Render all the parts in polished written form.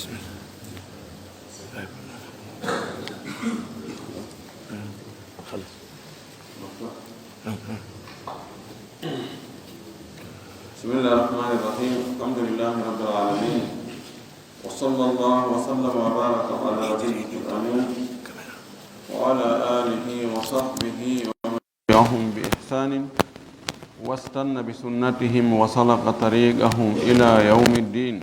بسم الله الرحمن الرحيم. الحمد لله رب العالمين، وصلى الله وسلم وبارك على نبيه الأمين وعلى آله وصحبه ومن تبعهم بإحسان واستنى بسنتهم وسلك طريقهم إلى يوم الدين.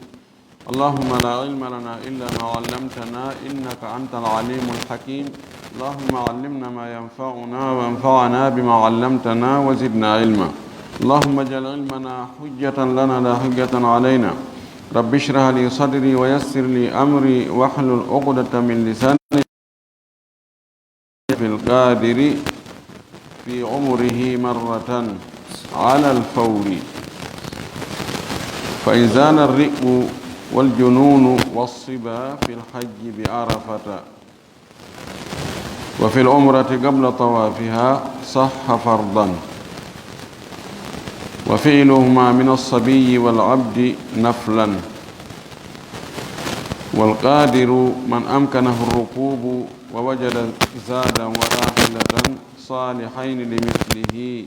اللهم لا علم لنا إلا ما علمتنا إنك أنت العليم الحكيم. اللهم علمنا ما ينفعنا وانفعنا بما علمتنا وزدنا علما. اللهم اجعل علمنا حجة لنا لا حجة علينا. رب اشرح لي صدري ويسر لي أمري واحلل عقدة من لساني في القادر في عمره مرة على الفور. فإن زال الرئب والجنون والصبا في الحج بعرفة وفي العمرة قبل طوافها صح فرضا، وفعلهما من الصبي والعبد نفلا. والقادر من أمكنه الركوب ووجد زادا وراحلة صالحين لمثله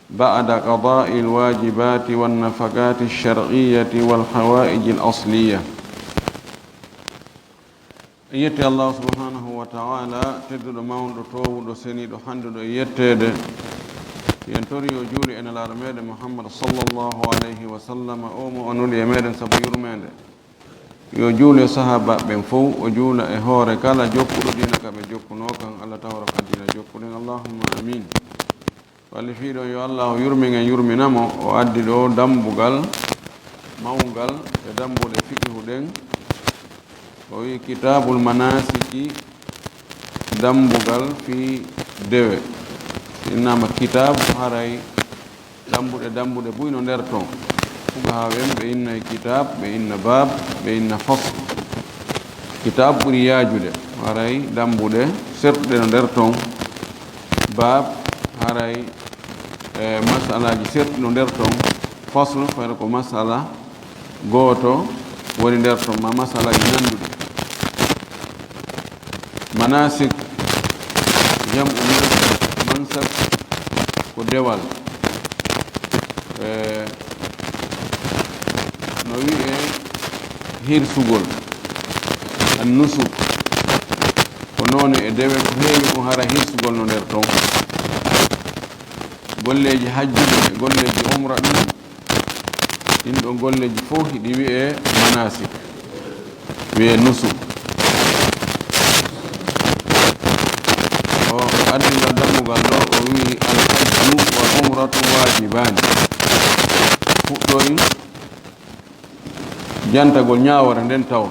بعد قضاء الواجبات والنفقات الشرعية والحوائج الأصلية. يتي الله سبحانه وتعالى تدد ماوندو توودو سنيدو حندو يتede yentori yo juuli ene laara meɗen Muhammad sallallahu alayhi wa sallam o mo onuli e meɗen sabu yurmede. Yo juuli e sahaba ɓen fof, o juula e hoore kala jokkuɗo dina ka ɓe jokkuno kan. Allah tawra ka dina jokkuɗen, allahumma amin. Walli fiiɗo yo Allah o yurminen yurminamo o addi ɗo dambugal mawngal e dambuɗe fiqhu ɗen. O wi kitabul manasiki, dambugal fi dewe. Innama kitab haray dambuɗe buyno nder ton. Fuqaha ɓen ɓe inna kitab, ɓe inna bab, ɓe inna fasl. Kitab ɓuri yaajude, haray dambuɗe serɗuɗe no nder ton. Bab haray masalaji serɗi no nder ton. Fasl fayre ko masala gooto woni nder ton, ma masalaji nanduɗe. Manasik jam'u mansab ko dewal. No wi'e hirsugol annusuk ko noon e dewe ko heewi ko hara hirsugol no nder ton. Golleji hajjuɗe e golleji umra ɗum, ɗin ɗo golleji fof ɗi wi'e manasik, wi'e nusuk. O addino dammugal ɗo o wi alhajju wal umratu wajibani. Fuɗɗori jantagol ñaawore nden taw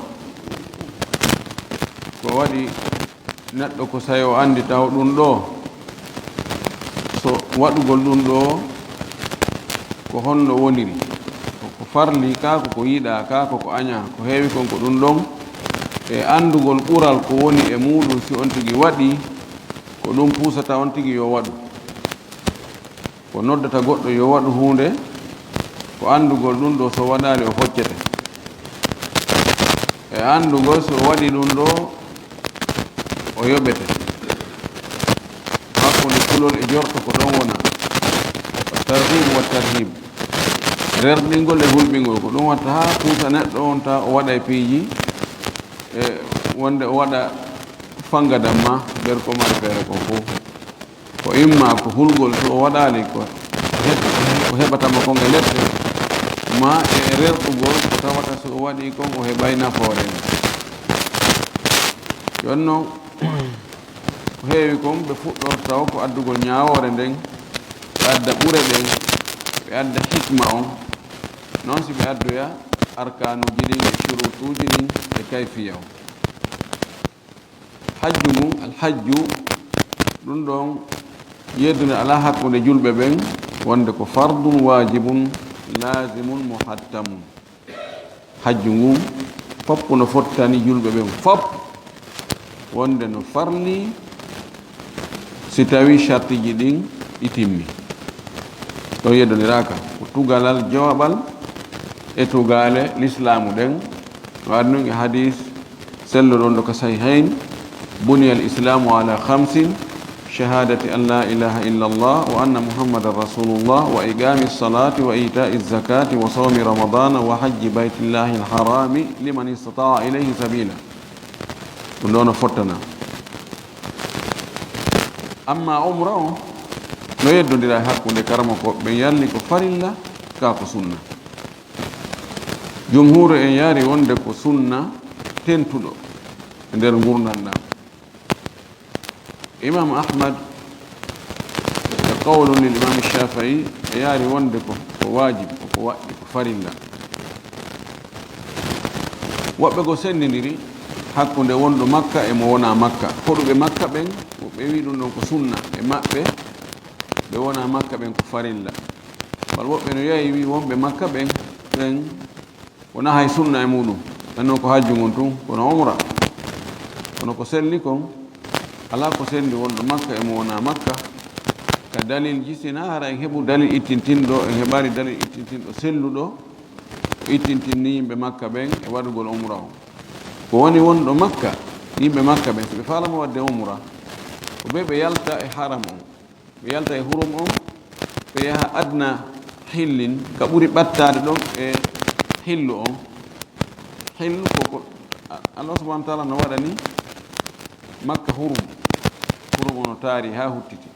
ko waɗi neɗɗo ko sayi o andi taw ɗum ɗo so waɗugol ɗum ɗo ko honno woniri, ko farli ka, ko yiɗa ka, ko aña, ko heewi kon ko ɗum ɗon, e andugol ɓural ko woni e muɗum. Si on tigi waɗi ko ɗum puusata on tigi yo waɗu, ko noddata goɗɗo yo waɗu hunde, ko andugol ɗum ɗo so waɗali o hoccete, e andugol so waɗi ɗum ɗo o yoɓete. Hakkunde kulol e jorto ko ɗon wona tarhib wa tarhib, rerɗingol e hulɓingol, ko ɗum watta ha puusa neɗɗo on ta o waɗa e piiji e wonde o waɗa fangadam ma nder ko mari feere ko fof. Ko imma ko hulgol, so o waɗali ko heɓatama kon e leɗɗe, ma e rerɗugol ko tawata so o waɗi kon o heɓay nafoore nde. Jonnon ko heewi kon ɓe fuɗɗortaw ko addugol ñaawore nden, ɓe adda ɓure ɗen, ɓe adda hikma on. Noon si ɓe addoya arkanuji ɗin e shurutuji ɗin e kayfiya o. Hajju mum, alhajju ɗum ɗon yeddude ala hakkunde julɓe ɓen, wonde ko fardun wajibun lazimun muhattamun. Hajju ngun fopp no fottani julɓe ɓen fopp, wonde no farli si tawi shartiji ɗin ɗi timmi. ɗo yeddondiraka ko tugalal jowaɓal e tugale l'islamu ɗen وأنه حديث سلل لك صحيحين بني الإسلام على 5: شهادة أن لا إله إلا الله وأن محمد رسول الله وإقام الصلاة وإيتاء الزكاة وصوم رمضان وحج بيت الله الحرام لمن استطاع إليه سبيلا. كلنا فتنا. أما عمره no yeddondira hakkunde karama ko ɓe yalli ko farilla ka ko sunna. Jumhur en yaari wonde ko sunna tentuɗo e nder gurdam ɗam. Imam Ahmad e qawlu lil imam Shafi'i e yaari wonde ko wajib ko waɗɗi ko farilla. Woɓɓe go sendidiri hakkunde wonɗo Makka e mo wona Makka. Hoɗuɓe Makka ɓen ɓe wi ɗum ɗon ko sunna e maɓɓe, ɓe wona Makka ɓen ko farilla. Wal woɓɓe no yahi wi wonɓe Makka ɓen wona hay sunna e muɗum, ɗan noon ko hajju ngon tun kono umra. Kono ko selli kon ala ko sendi wonɗo Makka e mo wona Makka ka dalil ji. Sina hara en heɓu dalil ittintinɗo, en heɓari dalil ittintinɗo selluɗo o ittintinni yimɓe Makka ɓen e waɗugol umra o. Ko woni wonɗo Makka, yimɓe Makka ɓen so ɓe falama wadde umra ko ɓe yalta e haram on, ɓe yalta e hurum on, ɓe yaha adna hillin ka ɓuri ɓattade ɗon e hillu on. Hillu koko Allah subhanahu wa ta'ala no waɗa ni Makka hurum ono taari ha huttiti.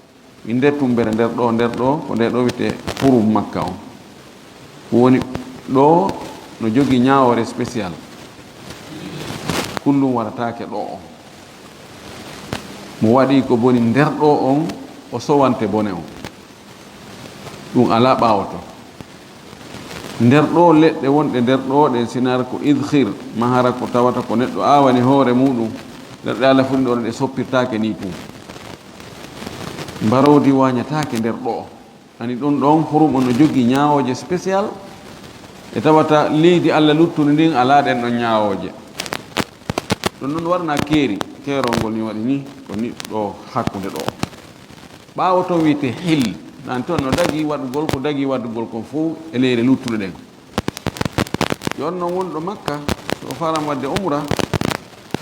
Min nder tumbere nder ɗo ko nder ɗo wiyete hurum Makka on. Woni ɗo no jogi ñaawore spécial, kullum waɗatake ɗo on. Mo waɗi ko boni nder ɗo on o sowante bone on, ɗum ala ɓawoto. Nder ɗo leɗɗe wonɗe nder ɗo ɗe sinar ko idhir mahara ko tawata ko neɗɗo awani hoore muɗum, leɗɗe Allah fuɗi ɗo ɗe soppirtake ni tum, mbarodi wañatake nder ɗo. Ani ɗon ɗon hurum on no jogui ñawoje spécial e tawata leydi Allah luttude ndin ala ɗen ɗon ñawoje. ɗum noon warna keerol ngol ni waɗi ni ko ni ɗo hakkude ɗo ɓaawo to wiyete hil nan toon no dagi waɗugol ko dagi waɗugol kon fof e leyɗe luttuɗe ɗen. yon noon wonɗo Makka so faram wadde umra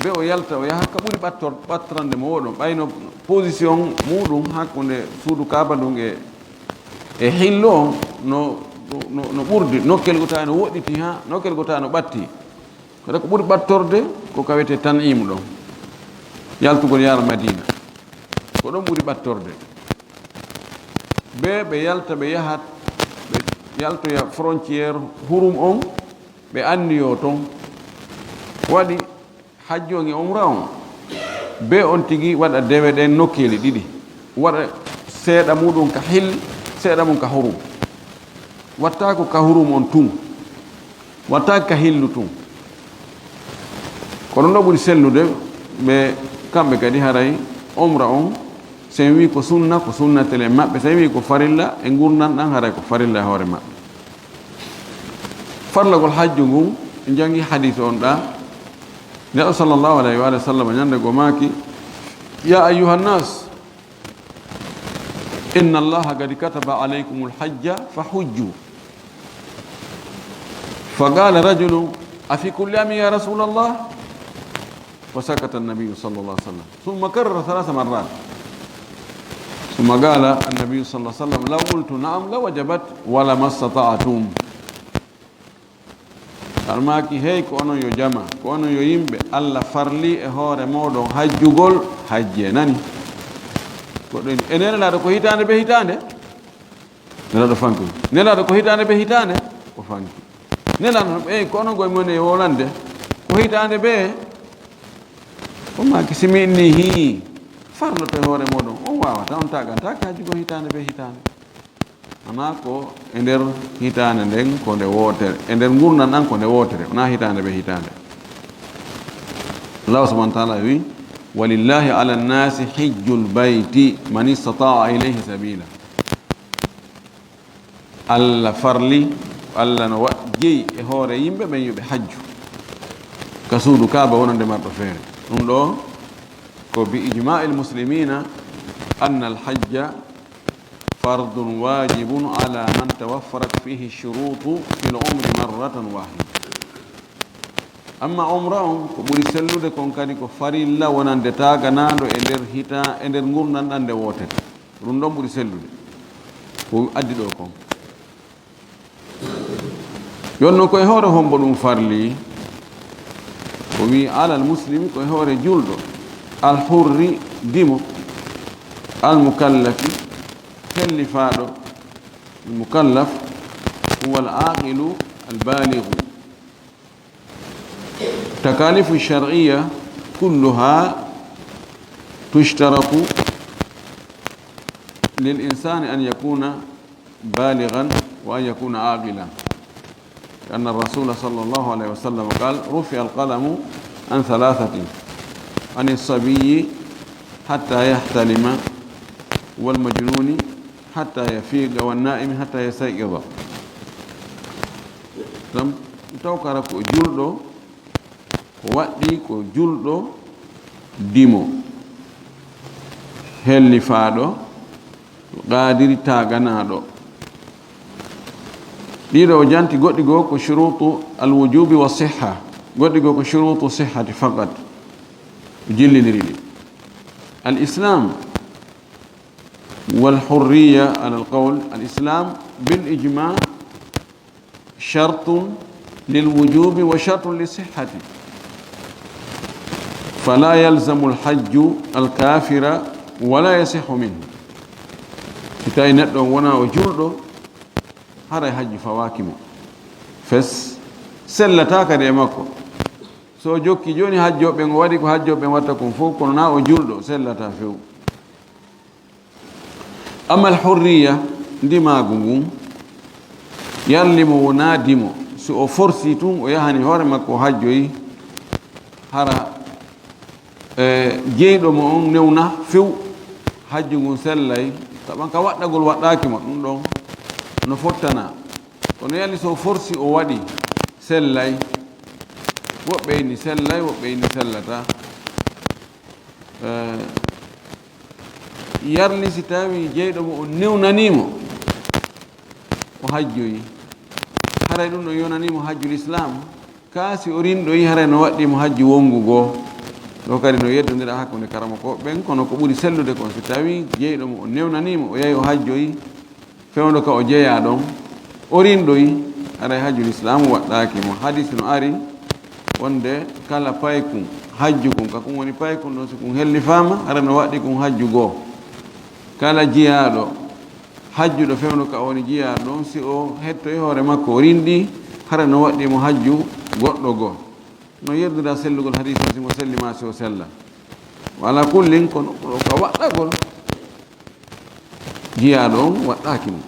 be o yalta o yaha ka ɓuri ɓattorande mo woɗon ɓayno position muɗum hakkude suudu Kaaba ndun e hillo on no ɓurdi nokkel gota no woɗɗiti ha nokkel gota no ɓatti koɗa ko ɓuri ɓattorde ko kawete Tan'im ɗon yaltugol yara Madina ko ɗon ɓuri ɓattorde ɓe yalta ɓe yahat ɓe yaltoya frontiére hurum on ɓe anniyo toon waɗi hajji on e umra on be on tigi waɗa dewe ɗen nokkeli ɗiɗi waɗa seeɗa muɗum ka hil seeɗa mum ka hurum wattako ka hurum on tun wattako ka hillu tun kono ɗo ɓuri sellude ɓe kamɓe kadi haray umra on sen wi ko sunnatele maɓɓe sen wi ko farilla e gurnan ɗan haray ko farilla e hoore maɓɓe farlagol hajju ngun jangi hadith on ɗa neɗɗo sallllahu alayhi wa sallam ñande go maaki ya ayuha nnas inna allaha gadi kataba alaykum lhajja fa hujju fa qala rajulu afi kulli ami ya rasul allah فسكت النبي صلى الله عليه وسلم ثم كرر 3 مرات ثم قال النبي صلى الله عليه وسلم لو قلت نعم لوجبت ولما استطعتم almaki hey ko onon yo jama ko onon yo yimɓe Allah farli e hoore moɗon hajjugol hajje nani goɗɗo e nelaɗo ko hitande be hitande nelaɗo fanki nelaɗo ko hitande be hitande ko fanki nelaɗo ɓe ko onon goye mon e wolande ko hitande be o maki simi inni hi farloto e hoore moɗon on wawata on tagantake hajjugol hitande be hitande ana ko e nder hitande nden ko nde wootere e nder gurnan ɗan ko nde wootere wona hitande ɓe hitande Allah subhanahu wa ta'ala wi walillahi ala nnasi hijjul bayti man istataa ilayhi sabila Allah farli Allah no jeyi e hoore yimɓe ɓen yoɓe hajju ka suudu Kaaba wonande marɗo feere ɗum ɗo ko bi ijma'il muslimina anna al hajja فرض واجب على من توفرت فيه الشروط في العمر مرة واحدة amma umra on ko ɓuri sellude kon kadi ko farilla wonande taganaɗo e nder hita e nder gurdam nde wotere ɗum ɗon ɓuri sellude ko addi ɗo kon yonno koye hoore hombo ɗum farli ko wi alal muslimi koye hoore julɗo alhurri dimo almukallafi hellifaɗo almukallaf huwa alaqilu albaligu takalifu الشرعية كلها تشترط للإنسان أن يكون بالغا وأن يكون عاقلا لأن الرسول صلى الله عليه وسلم قال رفع القلم عن ثلاثة عن الصبي حتى يحتلم والمجنون حتى يفيق والنائم حتى يستيقظ توكر ko julɗo ko waɗɗi ko julɗo dimo hellifaɗo qadiri taganaɗo ɗiɗo o janti goɗɗi goo ko shurutu alwujubi wa sihha goɗɗi goo ko shurutu sihhati faqat jillidiri ɗi الإسلام والحرية على القول الإسلام بالإجماع شرط للوجوب وشرط للصحة فلا يلزم الحج الكافر ولا يصح منه كتاي ندو ونا وجولدو هاray hajji fawakimo fes sellataka de makko so jokki joni hajjoɓe ngo waɗi ko hajjoɓe watta kon fof kono na o julɗo sellata few amma alhurriya ndimagu ngun yarlimo wona dimo so o forsi tun o yahani hoore makko o hajjoyi hara jeyɗo mo on newna few hajju ngun sellay saɓan ka waɗɗagol waɗɗakimo ɗum ɗon no fottana kono yalli so forsi o waɗi sellay woɓɓe ni sellay woɓɓe ni sellata yarli si tawi jeyɗo mo o newnanimo o hajjoyi haray ɗum ɗo yonanimo hajjul islam kaasi o rinɗoyi haray no waɗɗimo hajju wongu goo ɗo kadi no yeddodira hakkunde karama ko ɓen kono ko ɓuri sellude kon si tawi jeyɗo mo o newnanimo o yahi o hajjoyi fewndo ka o jeeya ɗon o rinɗoyi haray hajjul islam waɗɗaki mo hadis no ari wonde kala paykum hajju kum ka kum woni paykum ɗon so kum hellifama hara no waɗɗi kum hajju goo kala jiyaɗo hajjuɗo fewndo ka woni jiyaɗo ɗon si o hettoyi hoore makko o rinɗi hara no waɗɗimo hajju goɗɗo goo no yerdira sellugol hadis o simo sellima si o sella wala kullin kono ka waɗɗagol jiyaɗo on waɗɗaki mo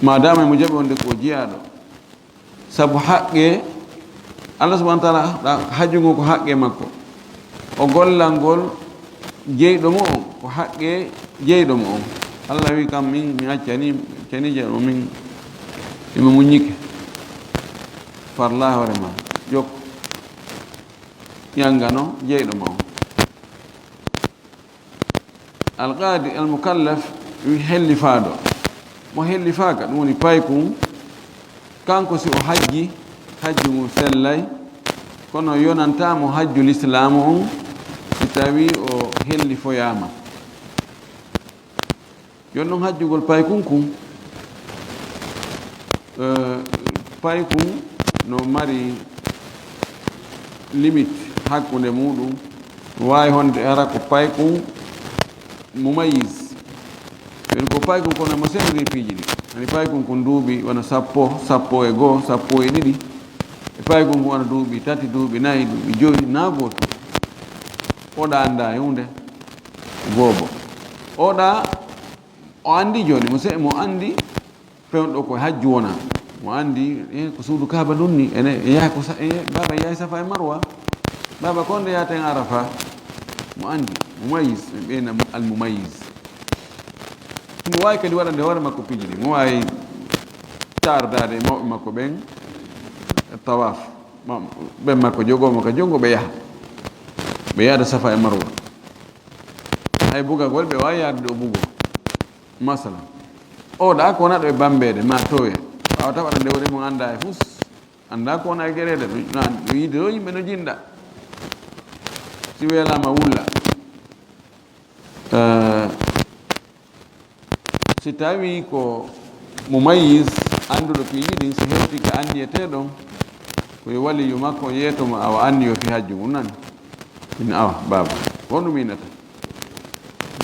madama mo jaɓi wonde ko jiyaɗo sabu haqqe Allah subhanahu wa ta'ala hajju ngo ko haqqe makko o gollal ngol jeyɗo mo on ko haqqe jeyɗo mo on Allah wi kam min mi accani canije o min imi muññike farla hoorema jok yangano jeyɗo ma on alqadi almukallaf wi hellifaɗo mo hellifaka ɗum woni paykum kanko si o hajji hajju mum sellay kono yonantamo hajju l'islamu on si tawi o hellifoyama yon ɗon hajjugol paykum kum paykum no mari limite hakkunde muɗum wawi honde ara ko paykum mumayis ɓen ko paykum kono mo senri piiji ɗi ani paykum ko duuɓi wona sappo e goho sappo e ɗiɗi e paykum ko wona duuɓi tati duuɓi nayyi duuɓi joyi na goto oɗa anda e hunde goobo oɗa o andi joni mo andi pewɗo ko hajju wona mo andi ko suudu kaaba ɗum ni ene yaha ko baba yahi safa e marwa baba konde yahata en arafa mo andi mumayis ɓe ɓeyna almumayis mo wawi kadi waɗande hoore makko piiji ɗi mo wawi tardade e mawɓe makko ɓen tawaf ɓen makko jogomo ka jongo ɓe yaha ɓe yahda safa e marwa hay bugagol ɓe wawi yahde ɗo bugo masalan oɗa ko wona ɗo e bambede ma towe wawata waɗande hoore mum anda e fus anda ko na gerede nan wiido yimɓe no jinɗa si weelama wulla si tawi ko mumayis annduɗo piiji ɗin si hefti ko anniyeteɗon koye waliyu makko yeetomo awa anniyo fi hajju mum nani ina awa baba honɗum inata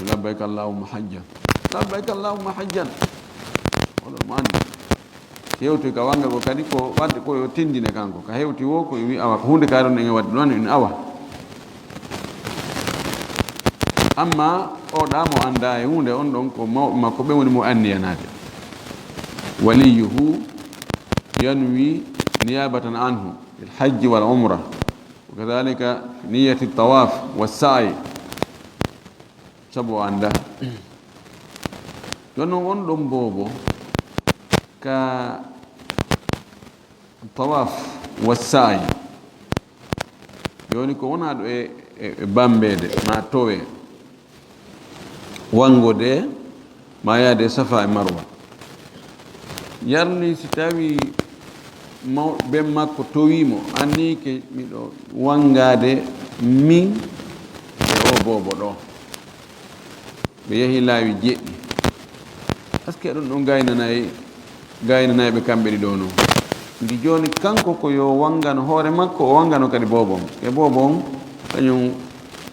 labbayk allahumma hajjan labbayk allahumma hajjan oɗon mo anndi hewti ka wanga ko kadi ko wadde koyo tindine kanko ka hewti wo ko wi awa ko hunde ka ɗon ene wadde ɗon ina awa amma oɗa mo annda e hunde on ɗon ko mawɓe makko ɓe woni mo anniyanade waliyuhu yanwi niyabatan anhu fil hajji wal umra wa kadhalika niyati tawaf was-sa'i sabu anda jono on ɗon bobo ka tawaf was-sa'i joni ko wona ɗo e bambede ma towe wangode ma yaade safa e marwa yarni si tawi ɓe makko towimo anni ke miɗo wangade min e o bobo ɗo ɓe yeehi laawi jeɗɗi par ce que ɗon ɗon gaynanayiɓe kamɓe ɗi ɗo noon ndi joni kanko ko yo wangano hoore makko o wangano kadi bobon e bobon kañum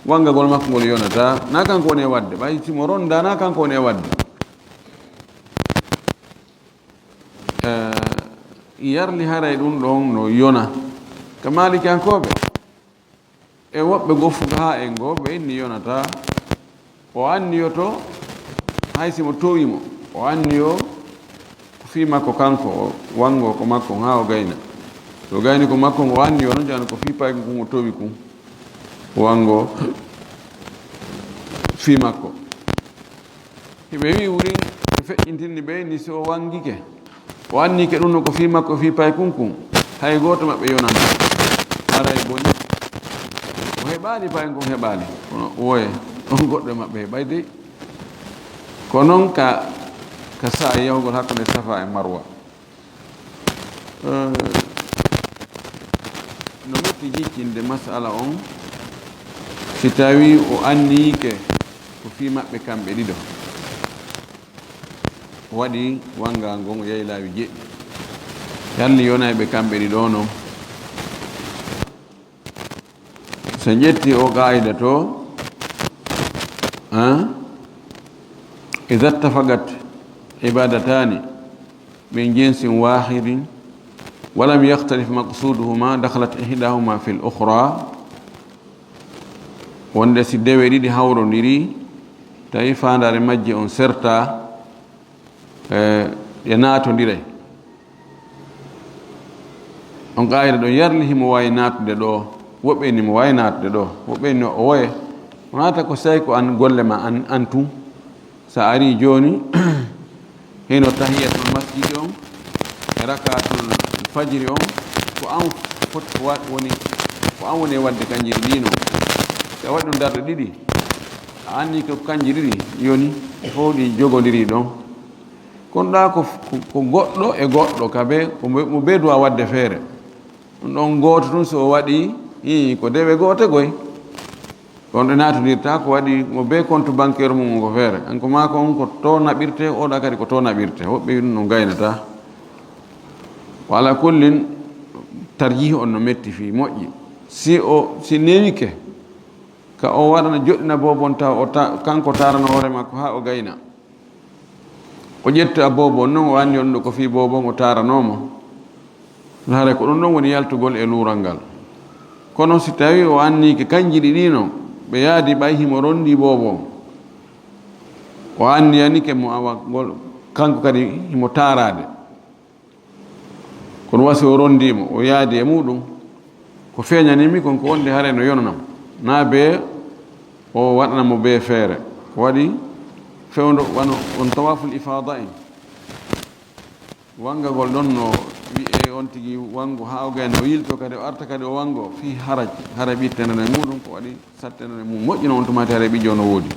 wangagol makko ngol yonata na kanko woni e wadde ɓay simo ronda na kanko woni e wadde yarli haray ɗum ɗon no yona ka malikankoɓe e woɓɓe goffuga ha en goo ɓe inni yonata o anniyoto hay simo towimo o anniyo ko fi makko kanko o wango ko makko ha o gayna so gayni ko makko o anniyo noon jani ko fi payko kum o towi kum o wango fi makko hiɓe wi wurin e feƴƴintinni ɓe ni so o wangike o annike ɗum no ko fi makko fi pay kunkum hay goto maɓɓe yonanta aray boni o heɓani pay kon heɓali kono woye on goɗɗo maɓɓe heɓay dey ko noon ka sa yahugol hakkude safa e marwa no metti jiccinde masala on si tawi o annike ko fi maɓɓe kamɓe ɗiɗo waɗi wanga ngon yehi laawi jeɗɗi yalni yonayɓe kamɓe ɗi ɗo noon so ƴetti o qaida to ida tafagat ibadatani min jinsin wahidin walam yahtalif maqsuduhuma dakhalat ihdahuma fi l ukhra wonde si dewe ɗiɗi hawrodiri tawi fandare majje on serta ɗe naatodiray on qaida ɗo yarli himo wawi natude ɗo woɓɓe ni mo wawi natude ɗo woɓɓe ni o woye wonata ko sayi ko an golle ma an tun sa ari joni heno tahiyatul masjidi on e rakatul fajiri on ko an foti woni ko an woni e wadde kanjiri ɗino sa waɗi ɗum darɗe ɗiɗi a anni ko kanji ɗiɗi yoni fof ɗi jogodiri ɗon kono ɗa ko goɗɗo e goɗɗo kabe mo ɓe duwa wadde feere ɗum ɗon gooto tun so o waɗi ko dewe goote goy kon ɗe natodirta ko waɗi mo be compte bancaire mum ko feere kanko mako on ko to naɓirte oɗa kadi ko to naɓirte woɓɓe ɗum no gaynata wala kullin tarjihi on no metti fi moƴƴi si newike ka o waɗana joɗɗina bobon taw kanko tarana hoore makko ha o gayna o ƴetta bobon noon o anni on ɗo ko fi bobon o taranomo hare ko ɗum ɗon woni yaltugol e luural ngal kono si tawi o annike kanji ɗi ɗino ɓe yaadi ɓay himo rondi bobon o anni anike mo awa gol kanko kadi himo tarade kono wasi o rondimo o yaadi e muɗum ko feeñanimi kon ko wonde hare no yonanamo na be o waɗanamo be feere ko waɗi fewndo wano on tawaful ifada en wangagol ɗon no wiye on tigi wango ha o gayno o yilto kadi o arta kadi o wango fi hara ɓittenane muɗum ko waɗi sattenane mum moƴƴino on tumati hara ɓijo no woodi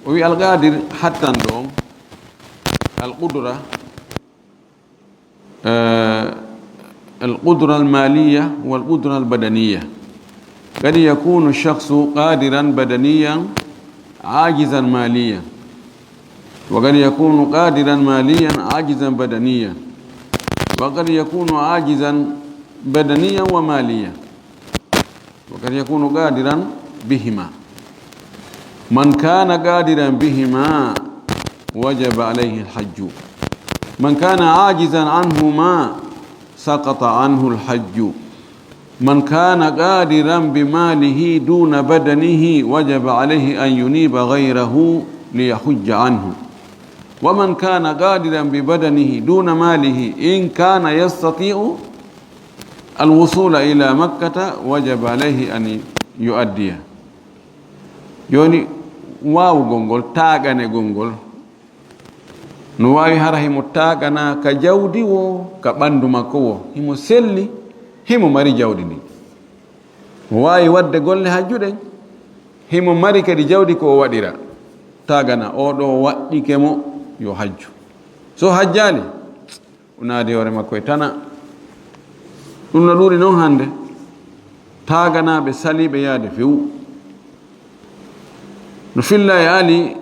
o wi alqadir hattan ɗo on alqudra القدرة المالية والقدرة البدنية. قد يكون الشخص قادرا بدنيا عاجزا ماليا، وقد يكون قادرا ماليا عاجزا بدنيا، وقد يكون عاجزا بدنيا وماليا، وقد يكون قادرا بهما. من كان قادرا بهما وجب عليه الحج، من كان عاجزا عنهما سقط عنه الحج. من كان قادرا بماله دون بدنه وجب عليه أن ينيب غيره ليحج عنه. ومن كان قادرا ببدنه دون ماله إن كان يستطيع الوصول إلى مكة وجب عليه أن يؤديه. يوني واو غونغول تاغاني غونغول no wawi hara himo tagana ka jawdi wo ka ɓandu makko wo himo selli himo mari jawdi ndi, mo wawi wadde golle hajjuɗen himo mari kadi jawdi ko o waɗira tagana oɗo waɗɗike mo yo hajju. So hajjali unaadi hoore makko e tana. ɗum no ɗuri noon hande taganaɓe saliɓe yaade fewu no filla e ali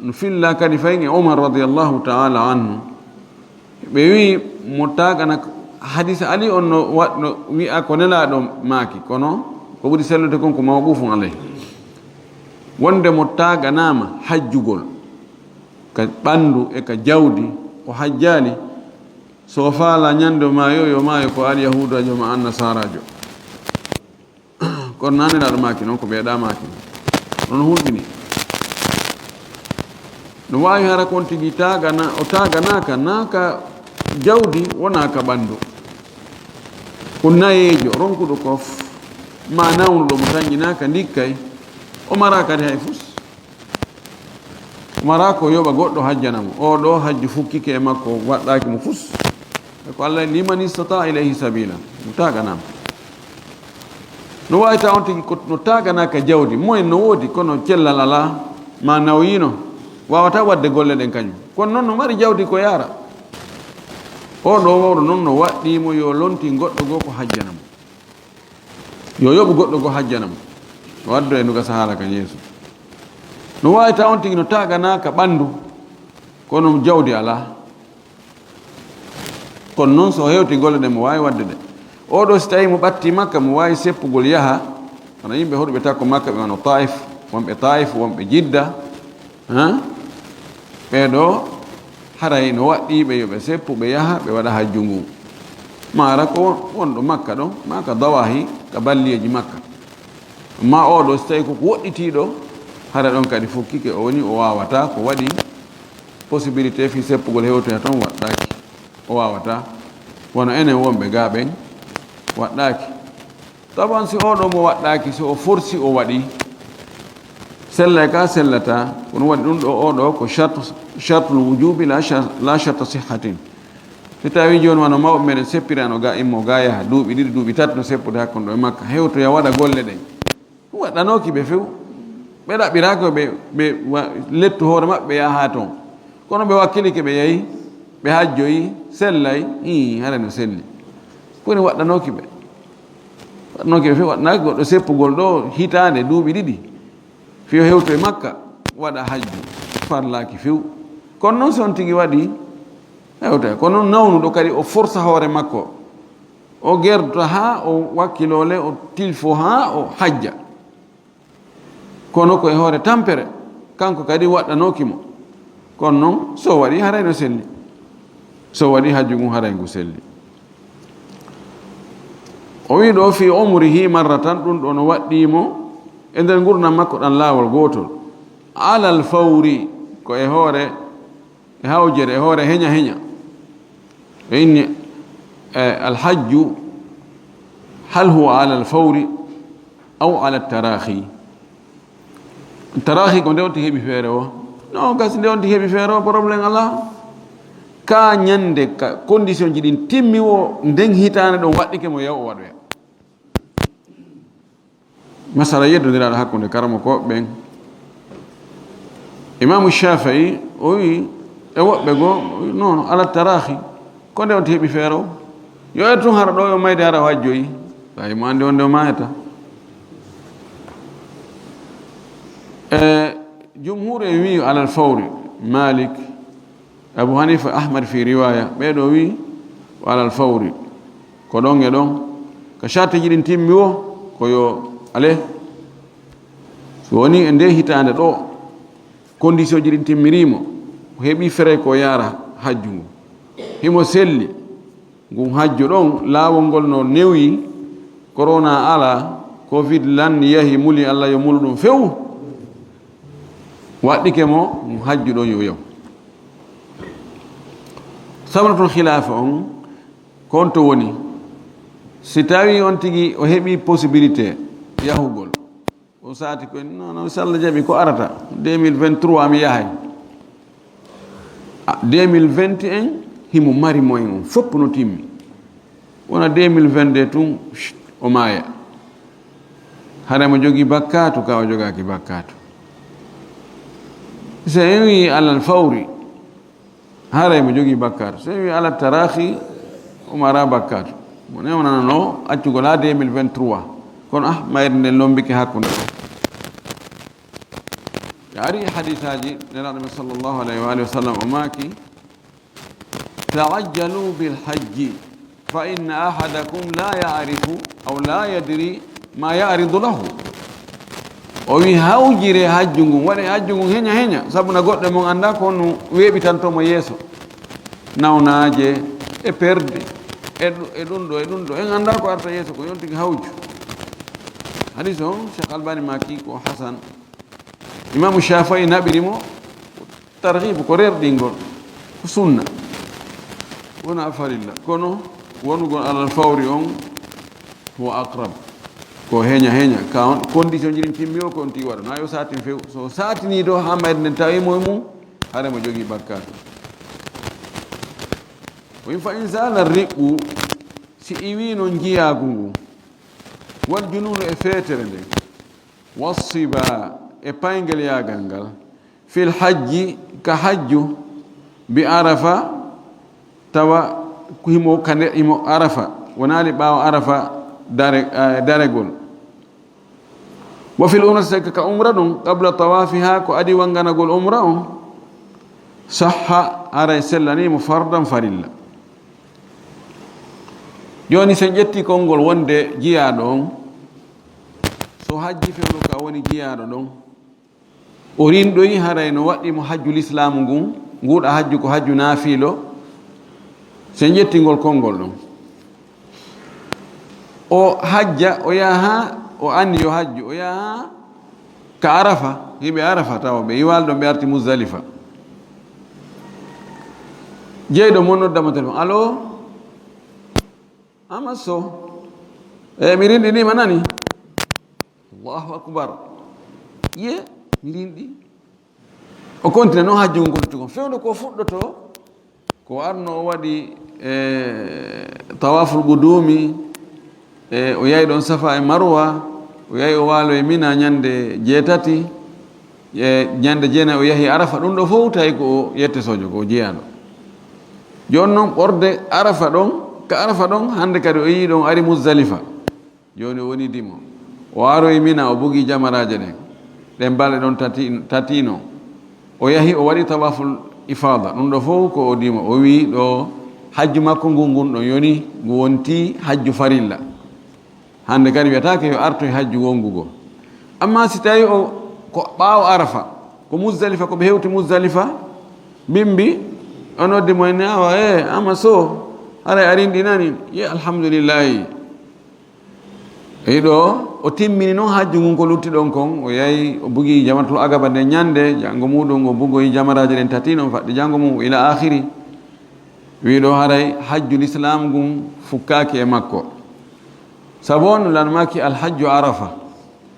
no filla kadi fayin e Umar radiyallahu ta'ala anhu ɓe wi mo tagana hadisa ali on no wi'a ko nelaɗo maaki, kono ko ɓuri sellude kon ko mawqufun alayhi. wonde mo taganama hajjugol ka ɓandu e ka jawdi o hajjali, so faala ñande maayo yo maayo ko al yahudajo ma an nasarajo, kono nanelaɗo maaki noon ko ɓeeɗa maaki non hulɓini. no wawi hara kon tigi tagana o taganaka naka jawdi wona ka ɓandu, ko nayejo ronkuɗo kof ma nawnuɗo mo tañƴinaka ndikkay o mara kadi hay fus, o mara ko yoɓa goɗɗo hajjanamo oɗo hajju fukkike e makko waɗɗaki mo fus, ko Allah liman istata ilayhi sabila mo taganama. no wawi ta on tigi no taganaka jawdi moyen no woodi kono cellal ala ma nawyino wawata wadde golle ɗen kañum, kono noon no mari jawdi ko yaara. oɗo wawro noon no waɗɗimo yo lonti goɗɗo goo ko hajjanamo, yo yoɓu goɗɗo goo hajjanamo, o waddo e nuga sahala ka yeeso. no wawita on tigi no taganaka ɓandu kono jawdi ala, kono noon so hewti golle ɗen mo wawi wadde ɗe. oɗo so tawi mo ɓatti makka mo wawi seppugol yaha, kono yimɓe hoɗuɓe takko makka ɓe wano taif, wonɓe taif wonɓe jidda, ɓeɗo haray no waɗɗiɓe yoɓe seppu ɓe yaha ɓe waɗa hajju ngu. mara ko wonɗo makka ɗo ma ka dawahi ka balliyeji makka, ma oɗo so tawi koko woɗɗitiɗo hara ɗon kadi fukkike o woni o wawata, ko waɗi possibilité fi seppugol hewtoya toon waɗɗaki, o wawata. wono enen wonɓe gaɓen waɗɗaki. taban si oɗo mo waɗɗaki so o forsi o waɗi sella ka sellata, kono waɗi ɗum ɗo oɗo ko shartul wujubi la sharta sihhatin. so tawi joni wano mawɓe meɗen seppirano ga immo ga yaha duuɓi ɗiɗi duuɓi tati no seppude hakkude ɗo e makka hewtoya waɗa golle ɗen, ɗum waɗɗanoki ɓe few, ɓe ɗaɓɓiraki ɓe lettu hoore maɓɓe ɓe yaha ha toon, kono ɓe wakkilike ɓe yeehi ɓe hajjoyi sellay hara no selli, koni waɗɗanoki ɓe few. waɗɗanaki goɗɗo seppugol ɗo hitande duuɓi ɗiɗi fiyo hewto e makka waɗa hajju farlaki few. kono noon son tigi waɗi hewta, kono noon nawnuɗo kadi o forsa hoore makko, o gerta ha o wakkilole o tilfo ha o hajja, kono koye hoore tampere kanko kadi waɗɗanokimo. kono noon so waɗi haray no selli, so waɗi hajju ngu haray ngu selli. o wi ɗo fi umrihi marratan, ɗum ɗo no waɗɗimo e nder gurdam makko ɗan laawol gotol, alal fawri ko e hoore e hawjere e hoore heña heña. e inni alhajju hal huwa ala alfawri aw ala tarahi. tarahi ko nde wonti heeɓi feere o non gasi nde wonti heeɓi feere o probléme ala, ka ñande ka condition ji ɗin timmi o nden hitande ɗon waɗɗike mo yaw o waɗoya. masala yeddodiraɗo hakkude karama koɓe ɓen. imamu Shafii o wi e woɓɓe goo non ala tarahi, ko nde on heɓi feere o yo tun hara ɗo yo mayde hara hajjoyi tawi mo andi wonde o mayata jumhur e wi alal fawri malik abu hanifa ahmad fi riwaya ɓeɗo wi alal fawri ko ɗon e ɗon ko charteji ɗin timmi o koyo ale so woni e nde hitande ɗo condition ji ɗin timmirimo o heeɓi fere ko yara hajju ngu himo selli ngun hajju ɗon laawol ngol no newi corona ala covid lan yahi muli allah yo mulu ɗum few waɗɗike mo ngun hajju ɗon yo yaw sabratul khilafa on kon to woni si tawi on tigi o heɓi possibilité yahugol o saati ko non so Allah jaɓi ko arata 2023 mi yahay 2021 himo mari moyen on fopp no timmi wona 2022 tun o maaya hara mo jogii bakkatu ka o jogaaki bakkatu so wi alal fawri hara mo jogii bakkatu so wi alal tarahi o mara bakkatu mo newnanano accugol ha 2023 kono mayre nden lombike hakkunde ari hadisaji nelaɗo men sallllahu alayhi wa alihi wa sallam o maaki taajjalu bilhajji fa inna ahadakum la yarifu aw la yadri ma yaridu lahu o wi hawjire hajju ngun waɗe hajju ngun heña heña sabuna goɗɗo mon anda ko no weeɓitantomo yeeso nawnaje e perde e ɗum ɗo en anda ko arta yeeso ko yontigi hawju hadis o cheikh albani maki ko hasan imamu shafai naɓirimo tarhibu ko rerɗingol ko sunna wona farilla kono wonugol alal fawri on wo aqrab ko heña ka on condition ji ɗin timmi o ko on tigi waɗa na yo satin few so satini ɗo ha mayde nden tawimo e mum hare mo jogii bakkatu o fa in sala riɓɓu si iwi noon jiyagu ngu wal jununu e feetere nde wassiba e paygel yagal ngal fil hajji ka hajju bi arafa tawa himo kande imo arafa wonali ɓaawa arafa daregol wa fil umrati ka umra ɗum qabla tawafiha ko adi wanganagol umra on sahha aray sellanimo fardan farilla joni sen ƴetti konngol wonde jiyaɗo on so hajji fewno ka woni jiyaɗo ɗon o rinɗoyi haray no waɗɗimo hajju l'islamu ngun nguɗa hajju ko hajju naafilo sen ƴettingol konngol ɗon o hajja o yaha o anni yo hajju o yaha ka arafa yimɓe arafa tawa ɓe yiwalɗo ɓe arti musdalifa jeyɗo mon noddamo téléphone allo ama so mi rinɗinima nani allahu akbar ye mi rinɗi o continue noon hajju ngu goltugon fewde ko fuɗɗoto ko arno o waɗi tawaful gudumi o yahi ɗon safa e marwa o yahi o waalo e mina ñande jeetati ñande jeenayi o yahi arafa ɗum ɗo fof tawi ko o yettesojo ko jeyaɗo joni noon ɓorde arafa ɗon ka arafa ɗon hande kadi o yii ɗon ari musdalifa joni o woni dimo o aro e mina o bogii jamaraje ɗen ɗen balɗe ɗon tatino o yahi o waɗi tawaful ifada ɗum ɗo fof ko o dimo o wi ɗo hajju makko ngun ɗon yoni ngu wonti hajju farilla hande kadi wiyatake yo arto e hajju wongugo amma si tawi o ko ɓaawo arafa ko musdalifa koɓe hewti musdalifa bimbi o noddi mo ene awa ama so haray arinɗi nani ye alhamdulillahi eyi ɗo o timmini noon hajju ngun ko lutti ɗon kon o yahi o bugii jamaratul agaba nde ñande janngo muɗum o bugoyi jamaraji ɗen tati noon faɗɗi janngo mum ila akhiri wi ɗo haray hajju l'islam ngun fukkaki e makko sabu on lanmaki alhajju arafa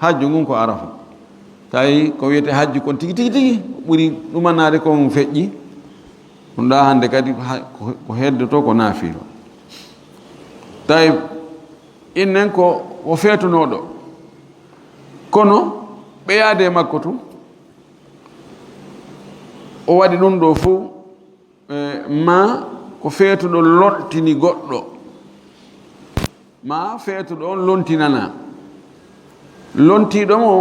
hajju ngun ko arafa tawi ko wiyete hajju kon tigi ɓuri ɗumanade kon feƴƴi ɗum ɗa hande kadi ko heddoto ko naafilo tawi innen ko o feetonoɗo kono ɓeyade e makko tun o waɗi ɗum ɗo fo ma ko feetuɗo lontini goɗɗo ma feetuɗo on lontinana lontiɗo mo